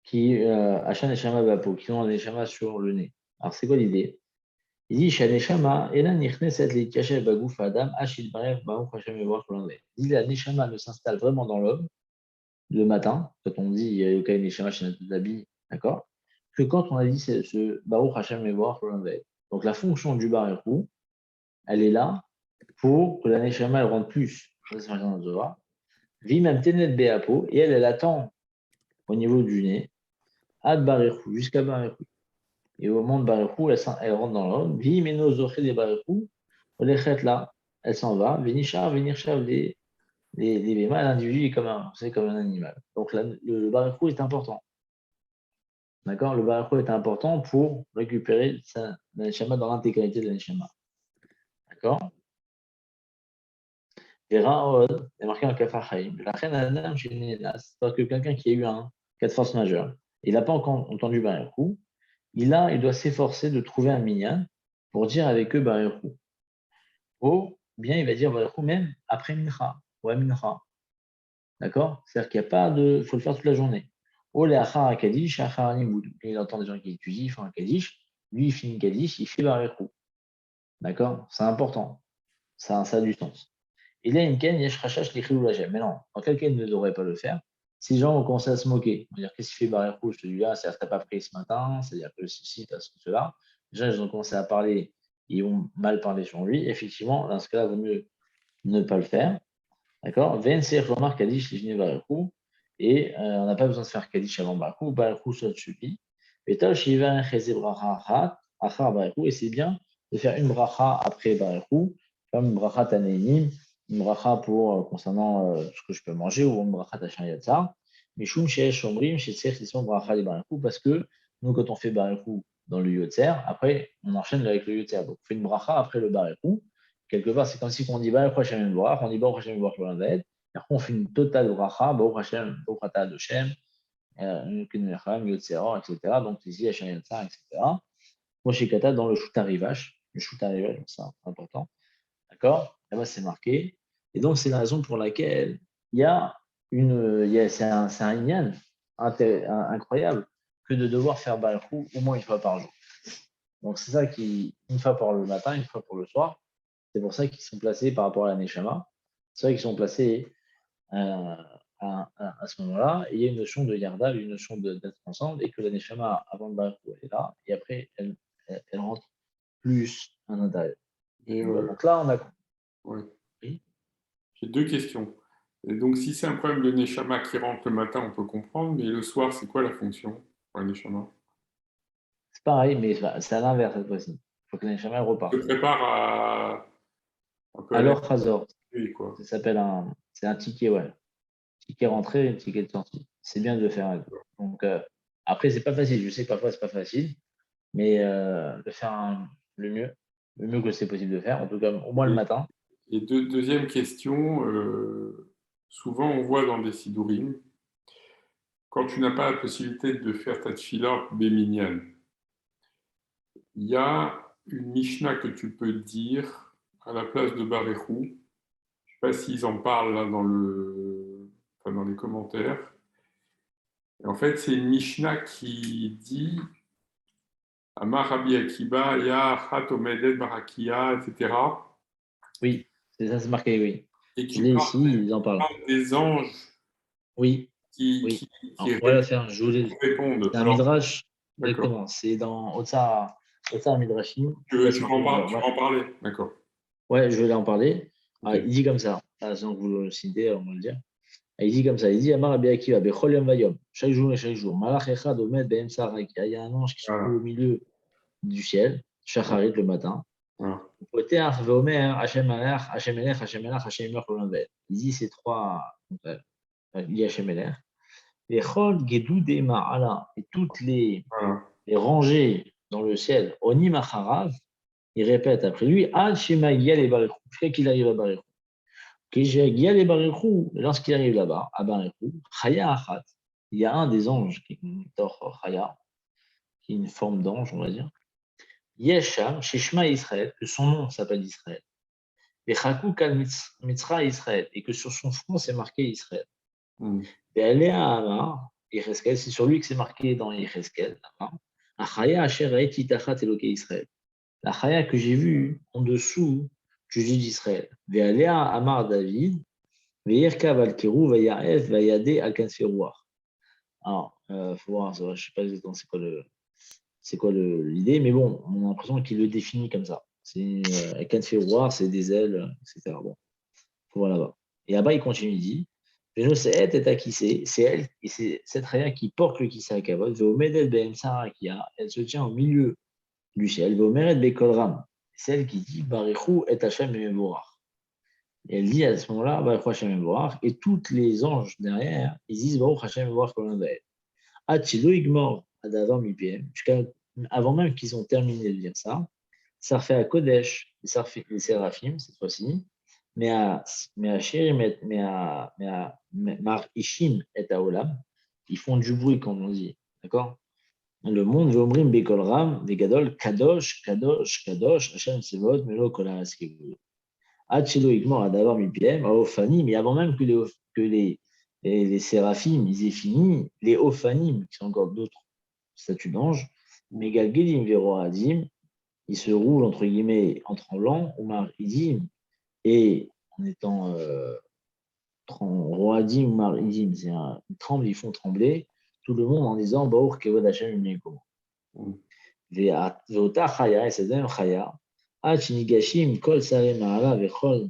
qui achan ishama be'apo, qui ont un neshama sur le nez. Alors, c'est quoi l'idée? Il dit Shaneshama, Ela nichneset litkashev bagouf adam, ashil barev, baruch Hashem evorach l'anglais. Il dit la neshama ne s'installe vraiment dans l'homme le matin, quand on dit Yokai neshama shenatabi, d'accord? Que quand on a dit ce Baruch Hashem Evorach l'anglais. Donc la fonction du Baruch, elle est là pour que la neshama elle rentre plus. Ça, c'est dans le Zohar. Vimam tenet beapo, et elle attend au niveau du nez, ad Baruch, jusqu'à Baruch. Et au moment de Baruch, elle rentre dans l'homme. Vimeno zoché des Baruch, là, elle s'en va. Venishar, les bémas, l'individu est comme un animal. Donc le Baruch est important. D'accord? Le Baruch est important pour récupérer la neshama dans l'intégralité de la neshama. D'accord? Et Ra'od est marqué en Kafar Chaim. La reine Adam chez Nénas, parce que quelqu'un qui a eu un cas de force majeure, il n'a pas encore entendu Baruch, il doit s'efforcer de trouver un minyan pour dire avec eux Baruch. Ou bien il va dire Baruch même après Mincha ou à Mincha. D'accord? C'est-à-dire qu'il n'y a pas de. Il faut le faire toute la journée. Ou les Achar à Kaddish, Achar à Nimoud. Il entend des gens qui étudient, ils font un Kaddish. Lui, il finit Kaddish, il fait Baruch. D'accord? C'est important. Ça a du sens. Et là, une ken, yesh rachash l'echilou lachem. Mais non, en quel cas il ne devrait pas le faire? Si les gens vont commencer à se moquer, vont dire qu'est-ce qu'il fait Baruch? Je te dis, ah, c'est-à-dire que tu n'as pas pris ce matin, c'est-à-dire que ceci, parce que cela. Déjà, ils ont commencé à parler, ils ont mal parlé sur lui. Effectivement, dans ce cas-là, il vaut mieux ne pas le faire. D'accord? Venser remarque Kaddish, les Baruch. Et on n'a pas besoin de faire Kaddish avant Baruch. Baruch, ça suffit. Et c'est bien de faire une bracha après Baruch, comme bracha Tanénim, une bracha pour, concernant ce que je peux manger, ou une bracha tachin yatzar. Mais shum sheesh omrim shetzech lisson bracha li barichou, parce que nous, quand on fait barichou dans le yotzer, après, on enchaîne avec le yotzer. Donc, on fait une bracha après le barichou. Quelque part, c'est comme si on dit barichou Hashem Borach, on dit Baruch Hashem Borach Lolaved. Et après, on fait une totale bracha, Baruch Hashem, Baruch Ata Adoshem, Yotzera, etc. Donc, ici, Hashem Yatzar, etc. Moshe Kata dans le shoot arrivage. Le shoot arrivage, c'est important. D'accord? Là-bas, c'est marqué. Et donc, c'est la raison pour laquelle il y a c'est un yann incroyable que de devoir faire Balchou au moins une fois par jour. Donc, c'est ça une fois pour le matin, une fois pour le soir. C'est pour ça qu'ils sont placés par rapport à la Neshama. C'est vrai qu'ils sont placés à ce moment-là. Et il y a une notion de Yardav, une notion d'être ensemble, et que la Neshama, avant le Balchou, elle est là, et après, elle rentre plus à l'intérieur. Et Donc là, on a. ouais. Oui. J'ai deux questions. Et donc, si c'est un problème de Neshama qui rentre le matin, on peut comprendre, mais le soir, c'est quoi la fonction pour le Neshama? C'est pareil, mais c'est à l'inverse cette fois-ci. Il faut que la Neshama reparte. Se prépare à un peu Alors, Khazor, quoi. ça s'appelle c'est un ticket, ouais. Ticket rentrée et un ticket de sortie. C'est bien de le faire. Donc, après, c'est pas facile. Je sais que parfois, c'est pas facile, mais de faire le mieux que c'est possible de faire, en tout cas, au moins le matin. Et deuxième question, souvent on voit dans des sidourim, quand tu n'as pas la possibilité de faire ta tfila béminienne, il y a une Mishnah que tu peux dire à la place de Baréchou. Je ne sais pas s'ils en parlent là dans les commentaires. Et en fait, c'est une Mishnah qui dit Amar Rabbi Akiba, Ya Chat Omedet Barakia, etc. Oui, c'est ça, c'est marqué, oui. Et Je l'ai ici, ils en parlent. des anges Oui, qui Alors, on va la faire. répondent. C'est un midrash, D'accord. exactement. C'est dans Otsar Midrashim. Tu vas en parler, d'accord. Ouais, je vais en parler. Okay. Il dit comme ça. Sans que vous le citez, on va le dire. Il dit comme ça. Il dit Amar Rabbi Akiva, Bechol Yom Vayom, chaque jour et chaque jour. Malach Echad Omed Be'em Sarak. Il y a un ange qui se trouve au milieu du ciel, Shacharit le matin. Poteach Veomer Hashem Melech, Hashem Melech, Hashem Melech, Hashem Melech Olamved. Il dit ces trois. Il dit Hashem Melech. Les Chol Gedudé Ma'ala et toutes les rangées dans le ciel, Oni Macharav, il répète après lui, Ad Shema Yel Barichou, jusqu'à qu'il arrive à Barichou. Yel Barichou, lorsqu'il arrive là-bas, à Barichou, Chaya Achat, il y a un des anges qui est une Chaya, qui est une forme d'ange, on va dire. Yesham, Shishma Israël, que son nom s'appelle Israël. Et Chakou Kal Mitzra Israël, et que sur son front c'est marqué Israël. Et elle est à Amar, c'est sur lui que c'est marqué dans Yecheskel. Achaya Asher Haïti Tachat Eloké Israël. La Chaya que j'ai vue en dessous du juge d'Israël. Ve'alea Amar David, Ve'yirkav al Keru, Ve'ya'ef, Ve'yade al Kanferouar. Alors, il faut voir, je ne sais pas exactement c'est quoi l'idée, mais bon, on a l'impression qu'il le définit comme ça. C'est Kanferouar, c'est des ailes, etc. Bon, il faut voir là-bas. Et là-bas, il continue, il dit c'est elle, et c'est cette Chaya qui porte le Kissa Kavod, Ve'omedel Be'em Sarakia, elle se tient au milieu du ciel, Ve'omeret Be'kolram, c'est elle qui dit Barichou et Hashem et Mevorach. Et elle dit à ce moment-là Barichou Hashem et Mevorach, et tous les anges derrière, ils disent Baruch Hashem et Mevorach Kolam Va'ed. Achilo Igmor Adavar Mipiem, avant même qu'ils ont terminé de dire ça, ça refait à Kodesh, les Séraphim cette fois-ci, mais à Mar Ishim et Aolam, ils font du bruit, comme on dit. D'accord? Le monde, Vomrim Bekol Ram, Vegadol, Kadosh, Kadosh, Kadosh, Hashem Sevot, Melo Kola Askevou. Achilo Igmor Adavar Mipiem, Aofanim, mais avant même que les séraphim, ils aient fini, les Ophanim, qui sont encore d'autres statues d'anges, Megal Gedim Vero Adim, ils se roulent, entre guillemets, en tremblant, Omar Idim, et en étant Roadim, Omar Idim, ils tremblent, ils font trembler tout le monde en disant Baour Kevod Hashem Mekomo. Veota Chaya, et cette même Chaya, Achinigashim, Kol Sare Maala, Vechol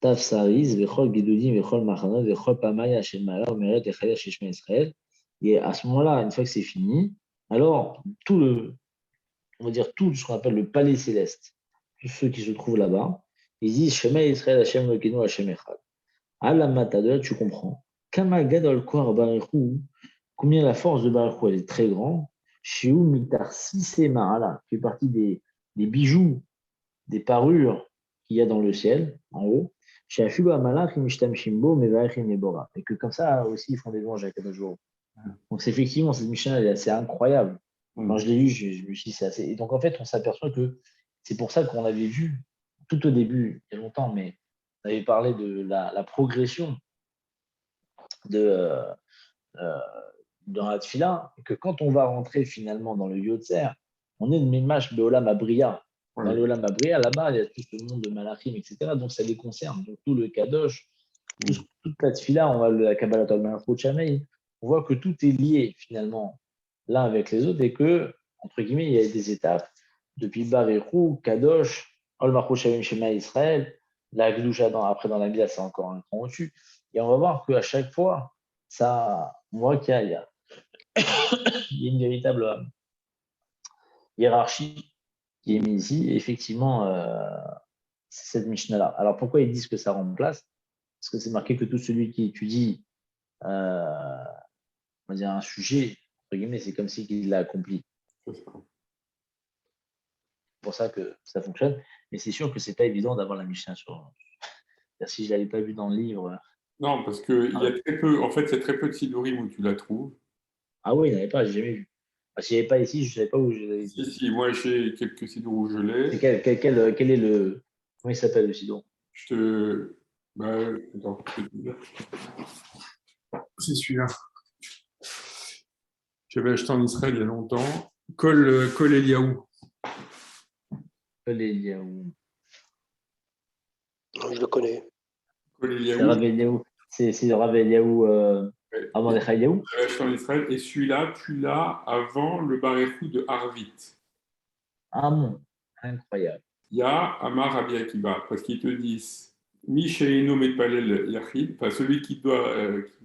Taf Saris, Vechol Gedudim, Vechol Machanot, Vechol Pamaya Hashem Maala, Omeret et Chaya Shishma Israël. Et à ce moment-là, une fois que c'est fini, alors on va dire tout ce qu'on appelle le palais céleste, tous ceux qui se trouvent là-bas, Ils disent Shema Israël Hashem Elokeinu Hashem Echad. À la matadeur, tu comprends. Kama Gadol Kor Baruchu, combien la force de Baruchu elle est très grande. Chez Mitar Sisé Mahala, qui fait partie des bijoux, des parures qu'il y a dans le ciel, en haut. Chez Afilu Amalach, Mishtam Shimbo, Mevarechim Nebora. Et que comme ça aussi, ils font des louanges à Kadosh Baruch Hu. Donc, c'est effectivement, cette Mishnah, elle est assez incroyable. Quand je l'ai lu, je me suis dit, c'est assez. Et donc, en fait, on s'aperçoit que c'est pour ça qu'on avait vu, tout au début, il y a longtemps, mais on avait parlé de la progression de, dans la Tfila, et que quand on va rentrer finalement dans le Yotzer, on est une Mimash Beolam Abria. Dans le Olam Abria, là-bas, il y a tout ce monde de Malachim, etc. Donc, ça les concerne. Donc, tout le Kadosh, toute la Tfila, on va la Kabbalah Talmud Chamei, on voit que tout est lié finalement l'un avec les autres et que, entre guillemets, il y a des étapes depuis Baréchou, Kadosh, Ol Malchut Shavim Shema Israël, la Gdusha après dans la glace, c'est encore un cran au-dessus. Et on va voir qu'à chaque fois, ça, on voit qu'il y a une véritable hiérarchie qui est mise ici. Et effectivement, c'est cette Mishnah-là. Alors pourquoi ils disent que ça remplace? Parce que c'est marqué que tout celui qui étudie on va dire un sujet, entre guillemets, c'est comme s'il l'a accompli. C'est pour ça que ça fonctionne. Mais c'est sûr que c'est pas évident d'avoir la Mishnah sur. Si je l'avais pas vu dans le livre. Non, parce qu'il y a très peu, en fait, il y a très peu de sidurim où tu la trouves. Ah oui, il n'y en avait pas, j'ai jamais vu. S'il n'y avait pas ici, je ne savais pas où je l'avais vu. Si, moi j'ai quelques sidours où je l'ai. Quel est le. Comment il s'appelle le sidon? Je te. Bah, attends, je vais te dire. C'est celui-là. J'avais acheté en Israël il y a longtemps. Kol Eliaou. Kol Eliaou. Je le connais. Kol C'est Rav Eliaou. C'est Rav Eliaou. Avant les Eliaou. J'avais acheté en Israël. Et celui-là, tu l'as avant le Baréchou de Harvit. Ah bon, incroyable. Il y a Amar Rabbi Akiba, parce qu'ils te disent Mishaïno Metpalel Yachid, enfin celui qui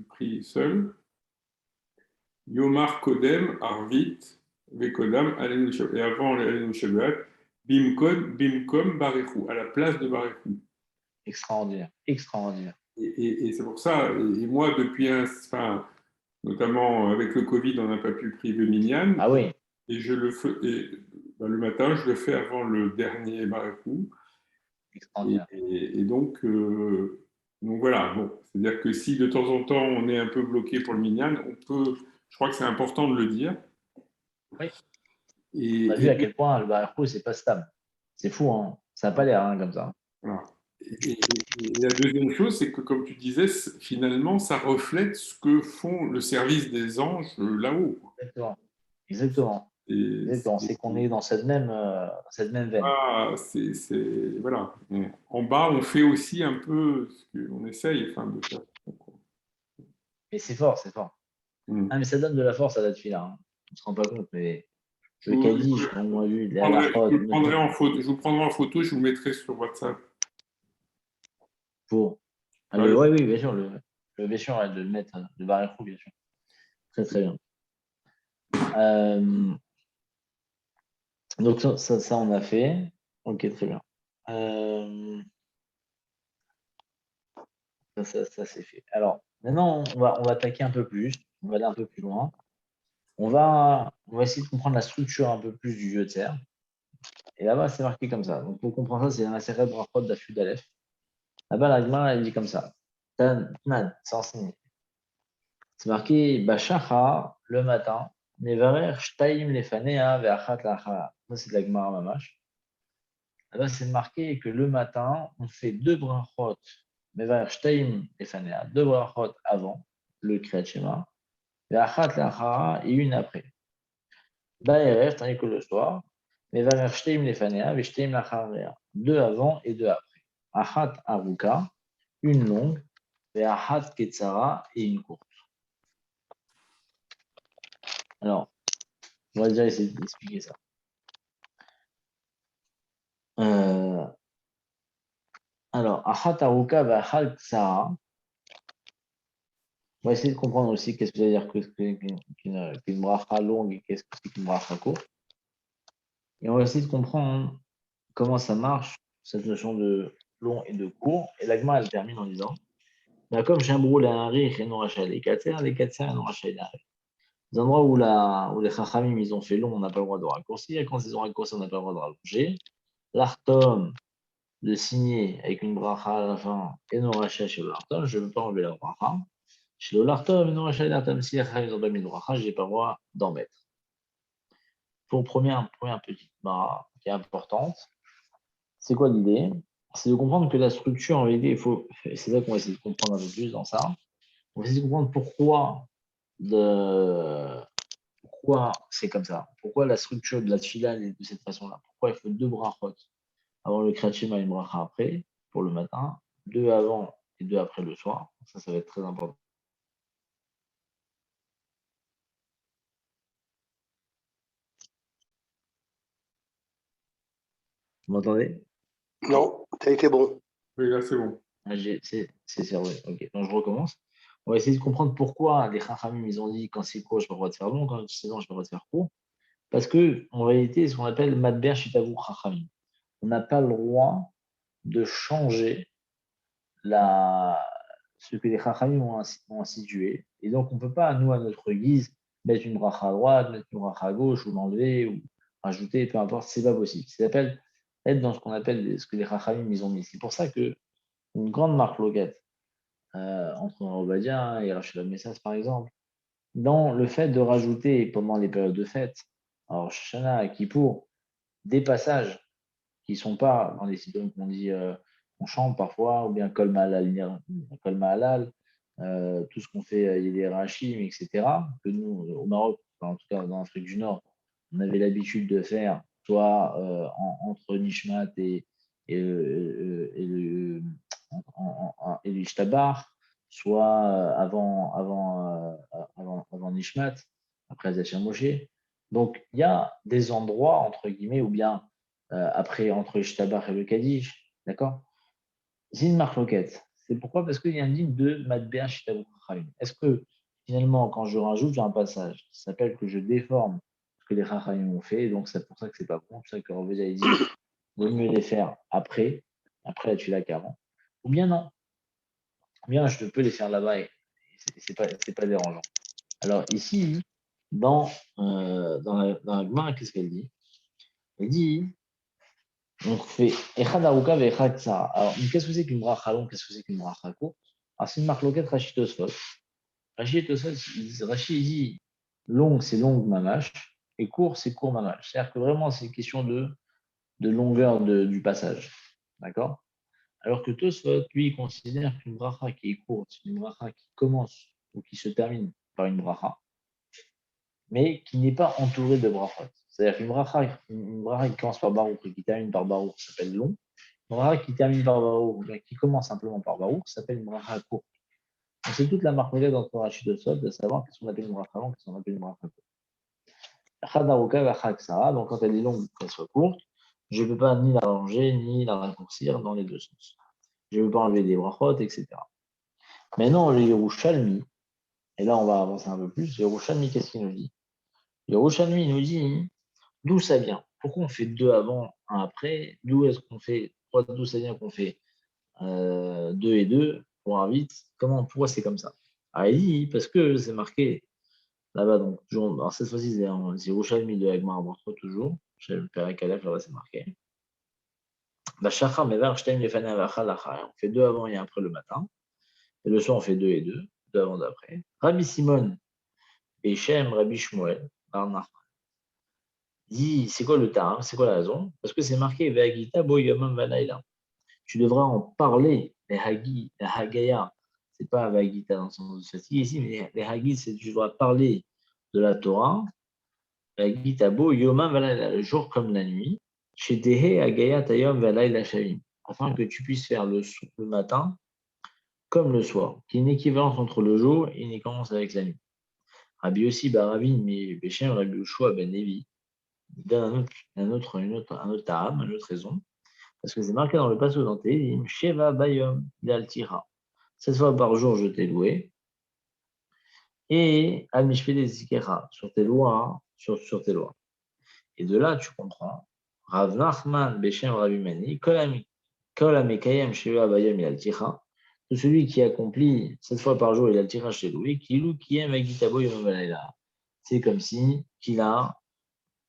prie seul, Yomar Kodem Arvit, Vekodam Alenu Shabbat, et avant Alenu Shabbat, Bimkom Barichou, à la place de Barichou. Extraordinaire, extraordinaire. Et c'est pour ça, et moi depuis notamment avec le Covid, on n'a pas pu prier de Minyan. Ah oui. Et je le fais, le matin, je le fais avant le dernier Barichou. Et donc voilà, bon, c'est-à-dire que si de temps en temps on est un peu bloqué pour le Minyan, je crois que c'est important de le dire. Oui. On a vu à quel point le Baruch c'est pas stable. C'est fou, hein. Ça n'a pas l'air comme ça. Voilà. Et la deuxième chose, c'est que comme tu disais, finalement, ça reflète ce que font le service des anges là-haut. Exactement. Exactement. C'est qu'on est dans cette même veine. Ah, voilà. En bas, on fait aussi un peu ce qu'on essaye de faire. Mais c'est fort, c'est fort. Ah, mais ça donne de la force à la fille là. Hein. On ne se rend pas compte, mais le Kaddish, on l'a vu, je vous prendrai en photo, je vous mettrai sur WhatsApp. Pour. Oui, bien sûr, bien sûr, de le mettre, de Baruch Hu, bien sûr. Très, très bien. Donc, ça, on a fait. Ok, très bien. Ça c'est fait. Alors, maintenant, on va attaquer un peu plus. On va aller un peu plus loin. On va essayer de comprendre la structure un peu plus du jeu de serre. Et là-bas, c'est marqué comme ça. Donc, pour comprendre ça, c'est un cérèbre brachot d'Afud d'Aleph. Là-bas, la Gemara, elle dit comme ça. Tanad, c'est enseigné. C'est marqué Bachacha, le matin, Nevarer, Shtaim, Lefanea, Ve'achat, Lacha. Ça, c'est de la Gemara Mamash. Là-bas, c'est marqué que le matin, on fait deux brachot, Nevarer, Shtaim, Lefanea, deux brachot avant le Kriyat Shema, Ve'achat, Lacha, et une après. Ba'erev, tandis que le soir, Nevarer, Shtaim, Lefanea, Ve'shtaim, Lacha, deux avant et deux après. Achat, Aruka, une longue, Ve'achat, Ketzara, et une courte. Alors, on va déjà essayer d'expliquer ça. Alors, Achat Aruka va Achat Ksara. On va essayer de comprendre aussi qu'est-ce que ça veut dire qu'une bracha longue et qu'est-ce que c'est qu'une bracha courte. Et on va essayer de comprendre comment ça marche, cette notion de long et deux courts. Et l'agma, elle termine en disant comme Chambrou, la Harich et Noracha, les Katser et Noracha, les Harich. Les endroits où les Chachamim, ils ont fait long, on n'a pas le droit de raccourcir. Et quand ils ont raccourci, on n'a pas le droit de rallonger. L'artom, de signer avec une bracha à la fin, et Noracha chez l'artom, je ne veux pas enlever la bracha. Chez l'artom, et Noracha, l'artom, si les Chachamim n'ont pas mis de bracha, je n'ai pas le droit d'en mettre. Pour première petite barre qui est importante, c'est quoi l'idée? C'est de comprendre que la structure, en réalité, c'est ça qu'on va essayer de comprendre un peu plus dans ça. On va essayer de comprendre pourquoi c'est comme ça. Pourquoi la structure de la tfila est de cette façon-là. Pourquoi il faut deux brachot avant le kriyat shema et une bracha après, pour le matin, deux avant et deux après le soir. Ça va être très important. Vous m'entendez? Non, tu as été bon. Oui, là, c'est bon. C'est servi. Ok, donc je recommence. On va essayer de comprendre pourquoi les Chachamim, ils ont dit quand c'est court, je n'ai pas le droit de faire long, quand c'est long, je n'ai pas le droit de faire court. Parce que, en réalité, c'est ce qu'on appelle Madber Shitavu Chachamim. On n'a pas le droit de changer ce que les Chachamim ont institué. Et donc, on ne peut pas, nous, à notre guise, mettre une bracha à droite, mettre une bracha à gauche, ou l'enlever, ou rajouter, peu importe, c'est pas possible. Ça s'appelle être dans ce qu'on appelle ce que les Chachamim, ils ont mis. C'est pour ça que une grande marque loquette entre Obadia et Rachel Messas, par exemple, dans le fait de rajouter pendant les périodes de fête, alors Shana et Kippour, des passages qui ne sont pas dans les sites qu'on dit, on chante parfois, ou bien Kol Mahalal, tout ce qu'on fait, il y a des Rachim, etc., que nous, au Maroc, enfin, en tout cas dans l'Afrique du Nord, on avait l'habitude de faire, soit entre Nishmat et le et l'Ishtabar, soit avant Nishmat, après Zachem Moshe. Donc, il y a des endroits, entre guillemets, ou bien après entre Ishtabar et le Kaddish, d'accord? C'est une marque loquette. C'est pourquoi? Parce qu'il y a un digne de Matbea Shitabu Chachamim. Est-ce que finalement, quand je rajoute, j'ai un passage qui s'appelle que je déforme ce que les Chachamim ont fait, donc c'est pour ça que c'est pas bon, c'est pour ça que Rav dit vaut mieux les faire après la tuila qu'avant, ou bien non, ou bien je peux les faire là-bas et c'est pas dérangeant. Alors ici, dans la Gemara, qu'est-ce qu'elle dit? Elle dit on fait Echad Aruka ve Echad Tzara. Alors, qu'est-ce que c'est qu'une bracha longue? Qu'est-ce que c'est qu'une bracha courte? Alors, c'est une marque loquette Rashi Tosfot. Rashi dit longue, c'est longue mamash, et court, c'est court mamash. C'est-à-dire que vraiment, c'est une question de longueur du passage. D'accord? Alors que Tosfot, lui, il considère qu'une bracha qui est courte, c'est une bracha qui commence ou qui se termine par une bracha, mais qui n'est pas entourée de brachot. C'est-à-dire qu'une bracha qui commence par Baruch et qui termine par Baruch s'appelle long. Une bracha qui termine par Baruch, qui commence simplement par Baruch, s'appelle une bracha courte. Donc c'est toute la marque d'entre Rachid de Sod de savoir qu'est-ce qu'on appelle une bracha longue, qu'est-ce qu'on appelle une bracha courte. Donc quand elle est longue, qu'elle soit courte, je ne peux pas ni la ranger, ni la raccourcir dans les deux sens. Je ne peux pas enlever des brachot, etc. Maintenant, le Yerushalmi, et là on va avancer un peu plus, le Yerushalmi, qu'est-ce qu'il nous dit? Le Yerushalmi nous dit d'où ça vient. Pourquoi on fait deux avant, un après? D'où ça vient qu'on fait deux et deux pour un vite? Pourquoi c'est comme ça? Ah, il dit parce que c'est marqué là-bas, donc toujours, alors cette fois-ci c'est Yerushalmi de Agmar Brachot toujours, chez le Père Kalef, là-bas c'est marqué. On fait deux avant et un après le matin, et le soir on fait deux avant d'après. Rabbi Simon, Bechem, Rabbi Shmuel, Barnach, dit c'est quoi le tarif, c'est quoi la raison? Parce que c'est marqué Ve'agita bo yomam v'layla. Tu devras en parler, les Hagaya, c'est pas Vagita dans le sens de fatigue ici, mais les Hagis, c'est tu devras parler de la Torah, Vagita bo yomam v'layla, le jour comme la nuit, chez Dehe Hagaya tayom v'layla shavim, afin que tu puisses faire le matin comme le soir, qui est une équivalence entre le jour et une équivalence avec la nuit. Rabbi aussi Baravin, mais Béchem, Rabbi Ushua Ben Levi, donne une autre tarab, une autre raison, parce que c'est marqué dans le passage dans Télim, Sheva Bayom d'Altira. 7 fois par jour, je t'ai loué. Et Al Mishpede Zikera, sur tes lois, sur tes lois. Et de là, tu comprends, Rav Nachman Beshem Rabbi Mani, Kolami. Kol Amekayem Sheva Bayam Yalticha, que celui qui accomplit 7 fois par jour Yalticha chez lui, Kilou Kiem Agitabo Yom Balayla. C'est comme si qu'il a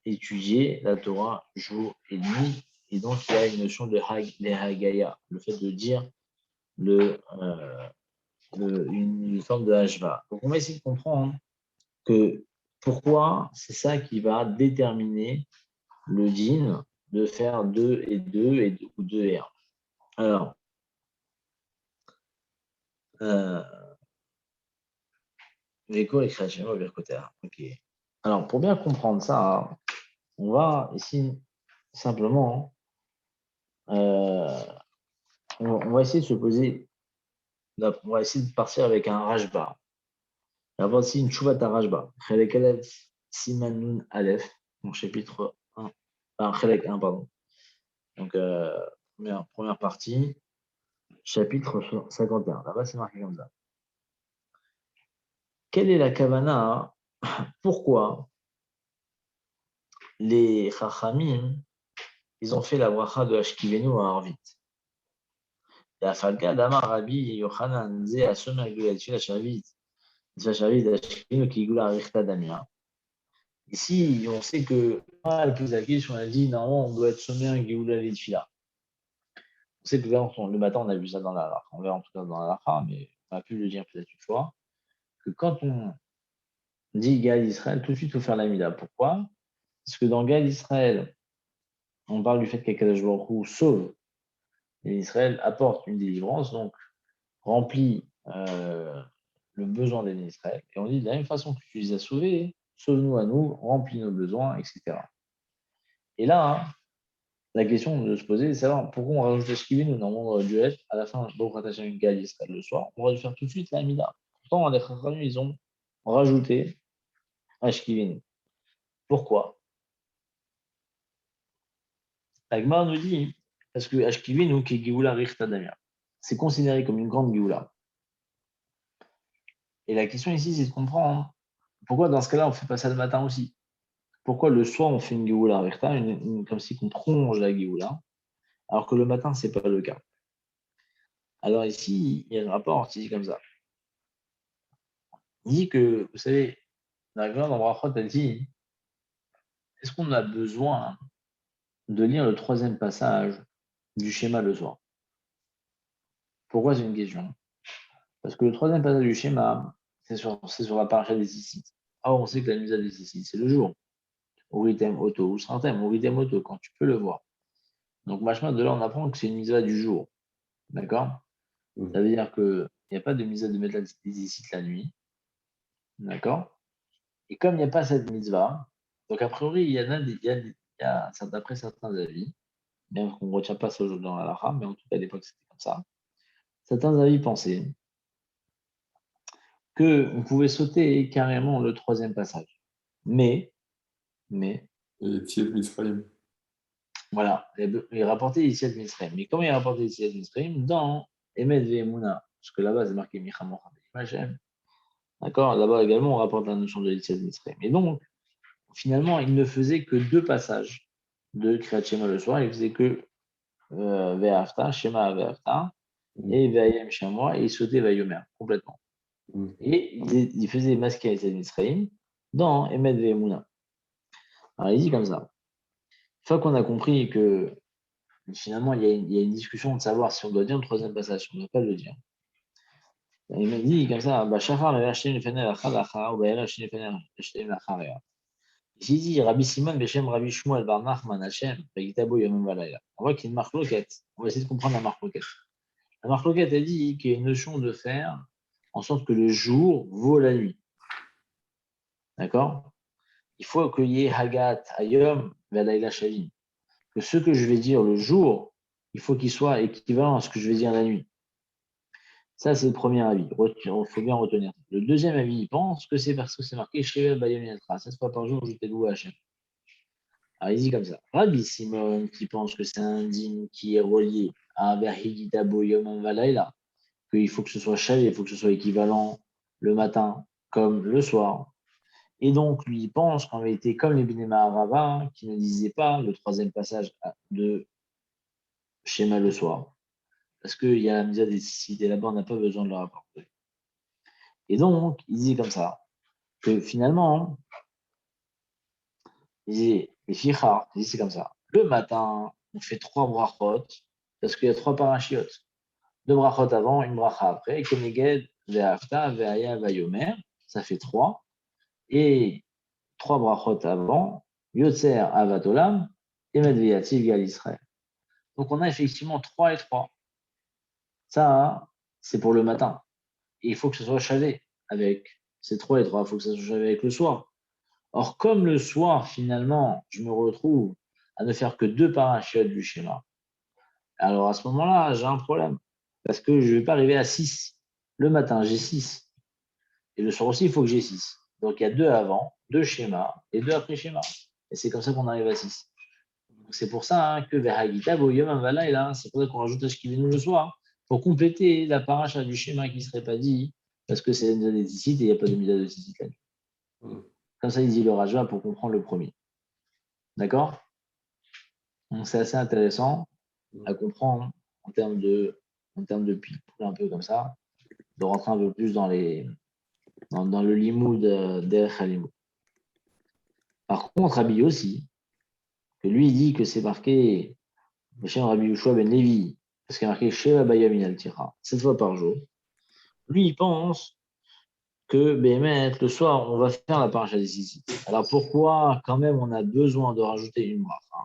étudié la Torah jour et nuit, et donc il y a une notion de Hagaya, le fait de dire une forme de hashva. Donc on va essayer de comprendre que pourquoi c'est ça qui va déterminer le din de faire 2 et 2 ou 2 et 1. Alors, l'écho et création au côté. Ok. Alors, pour bien comprendre ça, on va ici simplement, on va essayer de se poser, on va essayer de partir avec un rajba. On va voir ici une chouvat à rajba. Chelek Aleph, Siman Nun Aleph, donc chapitre 1, enfin, Chelek 1, pardon. Donc, première partie, chapitre 51. Là-bas, c'est marqué comme ça. Quelle est la kavana? Pourquoi les chachamim, ils ont fait la bracha de Ashkivenu à Arvit? La falka d'Amar Rabbi Yochanan Ze Asoma Gulachi la Shavit. La Shavit d'Ashkivenu qui Gula Richta Damia. Ici, on sait que, elle pose la question, on a dit, normalement, on doit être sommé un Gula Litfila. On sait que le matin, on a vu ça dans la halakha. On verra en tout cas dans la halakha, mais on a pu le dire peut-être une fois, que quand on dit Gal Israël, tout de suite, il faut faire la mida. Pourquoi? Parce que dans Gal Israël, on parle du fait qu'Akadosh Baruch Hu sauve, et Israël apporte une délivrance, donc remplit le besoin des Israël. Et on dit de la même façon que tu les as sauvés, sauve-nous à nous, remplis nos besoins, etc. Et là, la question de se poser, c'est de savoir pourquoi on rajoute Ashkivin, nous, normalement, on aurait dû être à la fin, donc rattaché à une Gal Israël le soir, on aurait dû faire tout de suite la Mida. Pourtant, les Chachamim, ils ont rajouté Ashkivin. Pourquoi? L'Agmar nous dit, parce que Ashkivin ou Kegioula Richta Damia, c'est considéré comme une grande Géoula. Et la question ici, c'est de comprendre pourquoi dans ce cas-là, on ne fait pas ça le matin aussi. Pourquoi le soir, on fait une Géoula Richta, comme si on prolonge la Géoula, alors que le matin, ce n'est pas le cas. Alors ici, il y a un rapport qui dit comme ça. Il dit que, vous savez, l'Agmar dans Brachot, elle dit, est-ce qu'on a besoin de lire le troisième passage du schéma le soir? Pourquoi c'est une question? Parce que le troisième passage du schéma, c'est sur la paracha des Issites. Or, on sait que la mise des Issites, c'est le jour. Uritem auto ou Srantem, Uritem auto, quand tu peux le voir. Donc, machma, de là, on apprend que c'est une misa du jour. D'accord? Ça veut dire qu'il n'y a pas de misa de mettre des Issites la nuit. D'accord? Et comme il n'y a pas cette mitzvah, donc a priori, il y a d'après certains avis, même qu'on ne retient pas ça aujourd'hui dans la halakha, mais en tout cas à l'époque c'était comme ça, certains avis pensaient qu'on pouvait sauter carrément le troisième passage. Mais, Et Tziel Mitzrayim. voilà, il rapportait Yetziat Mitzrayim. Mais comment il rapportait Yetziat Mitzrayim? Dans Emet Ve'emuna, parce que là-bas c'est marqué Michamon Hashem. D'accord? Là-bas également on rapporte la notion de Yetziat Mitzrayim. Et donc, finalement, il ne faisait que 2 passages de Kriyat Shema le soir. Il faisait que Ve'afta, Shema Ve'afta, et Ve'ayem Shamoa, et il sautait Ve'yomer, complètement. Et il faisait masquer Yetziat Mitzrayim dans Emet Ve'emuna. Alors il dit comme ça. Une fois qu'on a compris que finalement il y a une discussion de savoir si on doit dire le troisième passage, si on ne doit pas le dire. Il m'a dit comme ça, Ici dit Rabbi Simon Beshem Rabbi Shmuel Bar Nachman Hashem Vegitabo Yomim Valayla. On voit qu'il y a une marque-loquette. On va essayer de comprendre la marque-loquette. La marque-loquette a dit qu'il y a une notion de faire en sorte que le jour vaut la nuit. D'accord? Il faut qu'il y ait Hagat Ayom Valayla Shavim. Que ce que je vais dire le jour, il faut qu'il soit équivalent à ce que je vais dire la nuit. Ça, c'est le premier avis. Il faut bien retenir. Le deuxième avis, il pense que c'est parce que c'est marqué Shevel Bayom Yatra. 16 fois par jour, je t'ai loué Hachem. Alors, il dit comme ça. Rabbi Simon, qui pense que c'est un dîme qui est relié à Verhigitabo Yom Valayla, qu'il faut que ce soit chalet, il faut que ce soit équivalent le matin comme le soir. Et donc, lui, il pense qu'en vérité, comme les Binema Arava, qui ne disaient pas le troisième passage de Shema le soir. parce qu'il y a la misère des sites et là-bas, on n'a pas besoin de le rapporter. Et donc, il dit comme ça, que finalement, il dit, les fichas, il dit c'est comme ça. Le matin, on fait 3 brachot, parce qu'il y a 3 parachiotes. 2 brachot avant, une bracha après, Keneged, Ve'afta, Ve'aya, Vayomer, ça fait 3. Et 3 brachot avant, Yotzer, Avatolam, et Medveyativ, Gal Israël. Donc on a effectivement 3 et 3. Ça, c'est pour le matin. Et il faut que ce soit chavé avec ces 3 et 3. Il faut que ça soit chavé avec le soir. Or, comme le soir, finalement, je me retrouve à ne faire que 2 parachiotes du schéma, alors à ce moment-là, j'ai un problème. Parce que je ne vais pas arriver à 6. Le matin, j'ai 6. Et le soir aussi, il faut que j'ai 6. Donc il y a 2 avant, 2 schémas et 2 après schéma. Et c'est comme ça qu'on arrive à 6. Donc c'est pour ça que Verhagita, Boyom, Avala, et là, c'est pour ça qu'on rajoute Ashkivenu le soir, pour compléter la paracha du schéma qui ne serait pas dit, parce que c'est une des et il n'y a pas de mida de Tzitzit là. Comme ça, il dit le Rajva pour comprendre le premier. D'accord? Donc c'est assez intéressant à comprendre en termes de pile, un peu comme ça, de rentrer un peu plus dans le limoud d'Erech Halimud. Par contre, Rabbi aussi, que lui, il dit que c'est marqué, chez Rabbi Yoshua ben Levi, parce qu'il y a marqué Sheva Bayam al Tira, 7 fois par jour. Lui, il pense que le soir, on va faire la paracha des Tzitzit. Alors pourquoi, quand même, on a besoin de rajouter une bracha?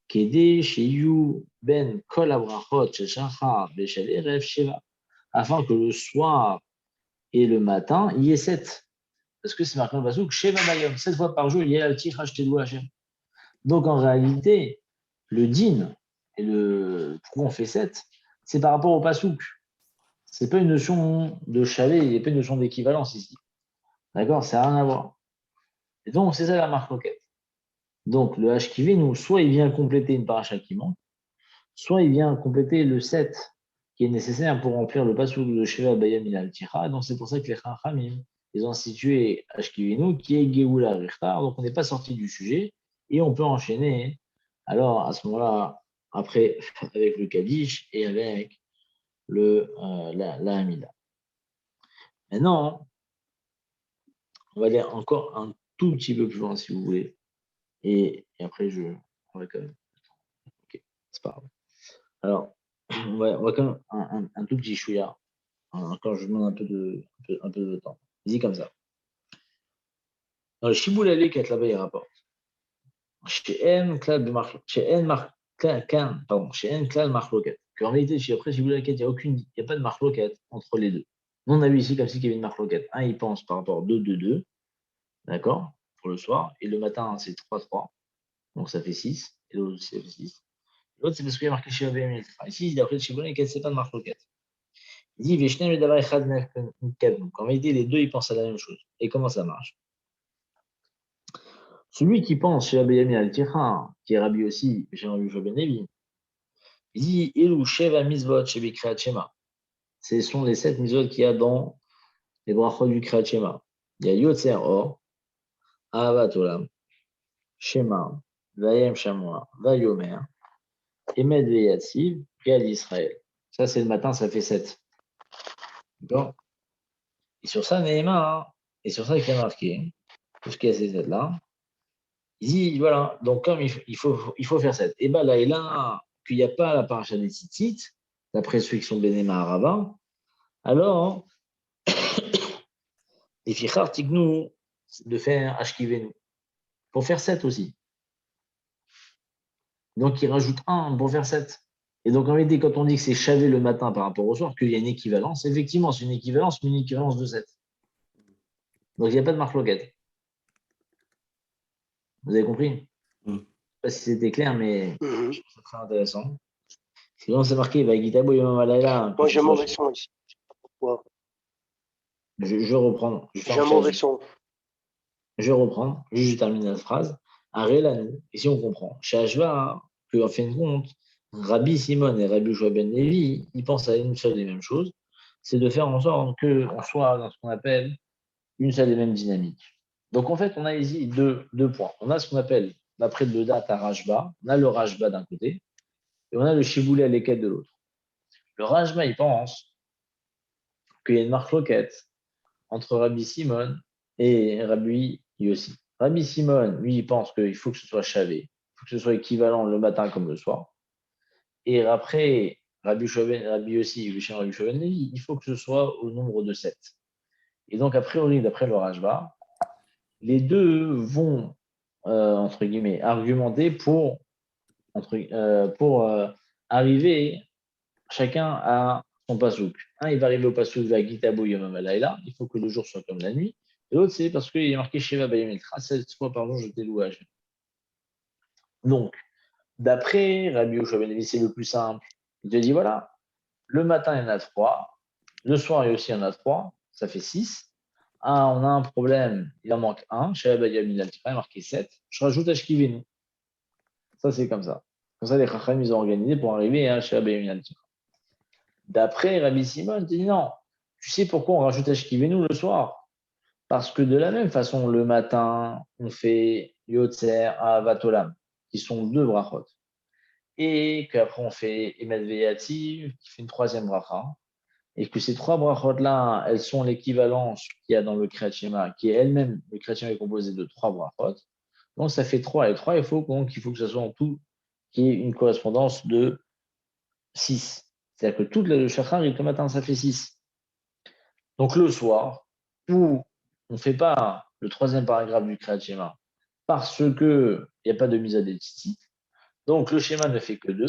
Kede Sheyu ben Kol Abrachot Shechachar Beshel Erev Sheva, afin que le soir et le matin, il y ait 7. Parce que c'est marqué dans le Pasuk, Sheva Bayom, 7 fois par jour, il y a Al-Tira Shtedou Hashem. Donc en réalité, le din, et pourquoi on fait 7, c'est par rapport au Pasuk. Ce n'est pas une notion de chalet, il n'y a pas une notion d'équivalence ici. D'accord? Ça n'a rien à voir. Et donc, c'est ça la marque roquette. Donc, le Hashkivenu, soit il vient compléter une paracha qui manque, soit il vient compléter le 7 qui est nécessaire pour remplir le Pasuk de Sheva Bayam Minal Tira. Donc, c'est pour ça que les Chachamim, ils ont institué Hashkivenu, qui est Geoula Richtar. Donc, on n'est pas sorti du sujet et on peut enchaîner. Alors, à ce moment-là, après, avec le Kaddish et avec la Hamida. Maintenant, on va aller encore un tout petit peu plus loin si vous voulez. Et après, on va quand même. Ok, c'est pas grave. Alors, on va quand même un tout petit chouïa. Quand je vous demande un peu de temps. Il dit comme ça. Dans le Shiboul Ali, qui là-bas, il rapporte. Chez En Klal Marloket. Qu'en réalité, après Shiboul Ali, il n'y a pas de Marloket entre les deux. Nous, on a vu ici comme si il y avait une Marloket. Un, il pense par rapport 2-2-2. D'accord? Pour le soir. Et le matin, c'est 3-3. Donc ça fait 6. Et l'autre aussi, ça fait 6. L'autre, c'est parce qu'il y a marqué chez AVM. Ici, d'après le Shiboul, ce n'est pas de Marloket. Il dit, Veshnem et Davar Echad donc en réalité, les deux, ils pensent à la même chose. Et comment ça marche? Celui qui pense chez Rabbi Yami al-Ticha, qui est Rabbi aussi, chez Rabbi Yoshua ben Levi, il dit, Elu Sheva Mizvot Shebi Kriyat Shema. Ce sont les 7 mizvot qu'il y a dans les brachot du Kriyat Shema. Il y a Yotzer Or, Ahavat Olam, Shema, Vayem Shamoa, Vayomer, Emed Veyatziv, Gal Israël. Ça, c'est le matin, ça fait 7. D'accord? Et sur ça, Nehema, et sur ça, il y a marqué, tout ce qu'il y a ces 7-là, il dit, voilà, donc comme il faut faire 7. Et bien là, et là, qu'il n'y a pas la paracha des Tzitzit, d'après ceux qui sont Bénéma Arava, alors, les Fichar Tignou, de faire Ashkivenu, pour faire 7 aussi. Donc, il rajoute 1 pour faire 7. Et donc, en réalité, quand on dit que c'est chavé le matin par rapport au soir, qu'il y a une équivalence, effectivement, c'est une équivalence, mais une équivalence de 7. Donc, il n'y a pas de marque-loquette. Vous avez compris? Je ne sais pas si c'était clair, mais je trouve ça très intéressant. Sinon, c'est marqué, Vaïgitabo Yomamalayla. Moi, j'ai un mauvais son ici. Pourquoi? Je reprends. J'ai un mauvais son. Je reprends, juste je termine la phrase. Arélanu, ici on comprend. Chez Ashva, qu'en fin de compte, Rabbi Simon et Rabbi Yoshua ben Levi, ils pensent à une seule et même chose, c'est de faire en sorte qu'on soit dans ce qu'on appelle une seule et même dynamique. Donc en fait, on a ici deux points. On a ce qu'on appelle, d'après le date à Rajba, on a le Rajba d'un côté, et on a le Shiboulé à l'équette de l'autre. Le Rajma, il pense qu'il y a une marloquette entre Rabbi Simon et Rabbi Yossi. Rabbi Simon, lui, il pense qu'il faut que ce soit chavé, il faut que ce soit équivalent le matin comme le soir. Et après, Rabbi Yossi, Rabbi Shoven, il faut que ce soit au nombre de 7. Et donc, a priori, d'après le Rajba, les deux vont, entre guillemets, argumenter pour arriver chacun à son pasouk. Un, il va arriver au pasouk Vagitabo Yomam Alayla, il faut que le jour soit comme la nuit. Et l'autre, c'est parce qu'il est marqué Sheva Bayam Iltra, 7 fois par jour, je t'ai loué. Donc, d'après Rabbi Yoshua Ben Levi, c'est le plus simple. Il te dit voilà, le matin, il y en a 3, le soir, il y aussi, il y en a 3, ça fait 6. Ah, on a un problème, il en manque un. Sheva Bayam Iltra, il est marqué 7. Je rajoute Ashkivenu. Ça, c'est comme ça. Comme ça, les Chacham, ils ont organisé pour arriver à Sheva Bayam Iltra. D'après Rabbi Simon, il dit non. Tu sais pourquoi on rajoute Ashkivenu le soir? Parce que de la même façon, le matin, on fait Yotzer à Vatolam, qui sont 2 brachot. Et qu'après, on fait Emet Veyati, qui fait une 3e bracha. Et que ces 3 brachot-là, elles sont l'équivalence qu'il y a dans le Kriyat Shema, qui est elle-même, le Kriyat Shema est composé de 3 brachot. Donc, ça fait 3 et 3. Il faut que ce soit en tout, qui ait une correspondance de 6. C'est-à-dire que tout le shachar, le matin, ça fait 6. Donc, le soir, où on ne fait pas le 3e paragraphe du Kriyat Shema, parce qu'il n'y a pas de mise à des tzitzit. Donc, le schéma ne fait que 2.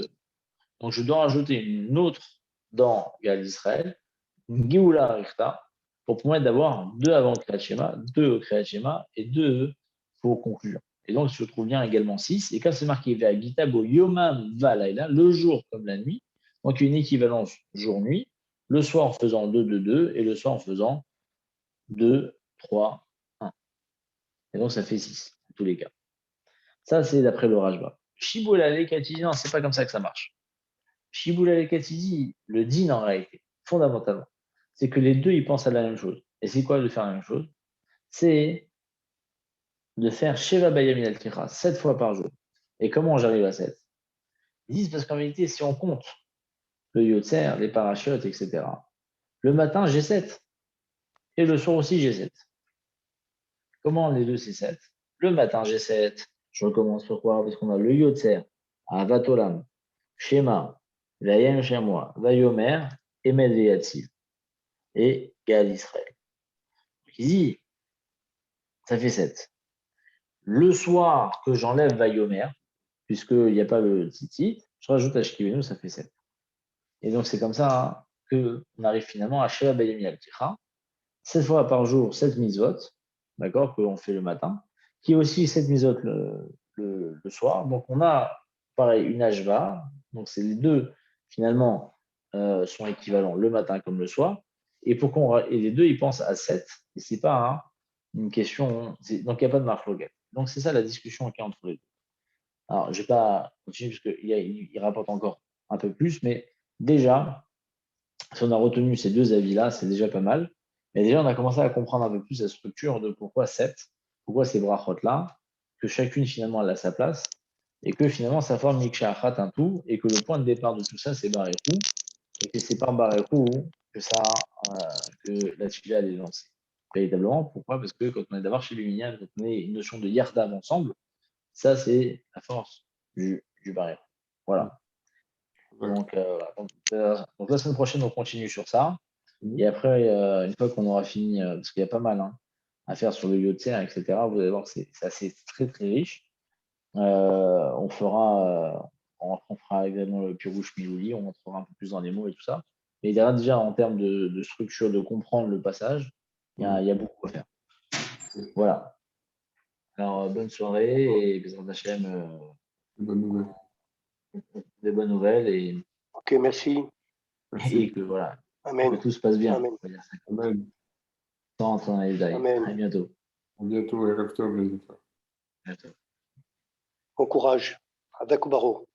Donc, je dois rajouter une autre dans Gal Israël, une Géoula Rechta, pour permettre d'avoir 2 avant le Kriyat Shema, 2 au Kriyat Shema et 2 pour conclure. Et donc, je trouve bien également 6. Et quand c'est marqué Vea Gitabo Yomam Valaila, le jour comme la nuit, donc une équivalence jour-nuit, le soir en faisant 2, 2, 2, et le soir en faisant 2, 3, 1. Et donc, ça fait 6, en tous les cas. Ça, c'est d'après le Rajba. Shiboul Alekati, non, c'est pas comme ça que ça marche. Shiboul Alekati, le din en réalité, fondamentalement, c'est que les deux, ils pensent à la même chose. Et c'est quoi de faire la même chose? C'est de faire Sheva Bayamin al-Tikra 7 fois par jour. Et comment j'arrive à 7? Ils disent parce qu'en réalité, si on compte le Yotzer, les parachutes, etc., le matin, j'ai 7. Et le soir aussi, j'ai 7. Comment les deux, c'est 7? Le matin, j'ai 7. Je recommence pourquoi? Parce qu'on a le Yotzer, à Vatolam, Shema, Vayem Shemoa, Vayomer, Emed Veyatsiv et Gal Israël. Donc, il dit, ça fait 7. Le soir que j'enlève Vayomer, puisqu'il n'y a pas le tzitzit, je rajoute Ashkivenu, ça fait 7. Et donc, c'est comme ça qu'on arrive finalement à Sheva Bayami al-Tikha, 7 fois par jour, 7 mitzvot, d'accord, que l'on fait le matin, qui est aussi 7 mitzvot le soir. Donc, on a, pareil, une ashva. Donc, c'est les deux, finalement, sont équivalents le matin comme le soir. Et les deux, ils pensent à 7. Et ce n'est pas une question. Donc, il n'y a pas de marfloguette. Donc, c'est ça la discussion qu'il y a entre les deux. Alors, je ne vais pas continuer parce qu'il rapporte encore un peu plus, mais déjà, si on a retenu ces deux avis-là, c'est déjà pas mal. Mais déjà, on a commencé à comprendre un peu plus la structure de pourquoi 7, pourquoi ces brachot-là, que chacune finalement elle a sa place, et que finalement ça forme Miksha Achat un tout, et que le point de départ de tout ça, c'est Baréchou, et que c'est par Baréchou que la Tchila est lancée. Véritablement, pourquoi? Parce que quand on est d'abord chez Luminian, quand on a une notion de Yardav ensemble, ça c'est la force du Baréchou. Voilà. Donc, la semaine prochaine, on continue sur ça. Et après, une fois qu'on aura fini, parce qu'il y a pas mal à faire sur le Yotzer, etc., vous allez voir que c'est assez très, très riche. On fera également le Pirouche Milouli, on rentrera un peu plus dans les mots et tout ça. Mais il y a déjà en termes de structure, de comprendre le passage, il y a beaucoup à faire. Voilà. Alors, bonne soirée et Bezrat Hashem, Bonne nouvelle. des bonnes nouvelles et Ok, merci. que voilà, Amen. que tout se passe bien. Amen. On va dire ça. Amen. Sans entrer dans les détails. Amen. À bientôt. À bientôt et Erev Tov, les enfants. À bientôt. Bon courage. Adakubaro.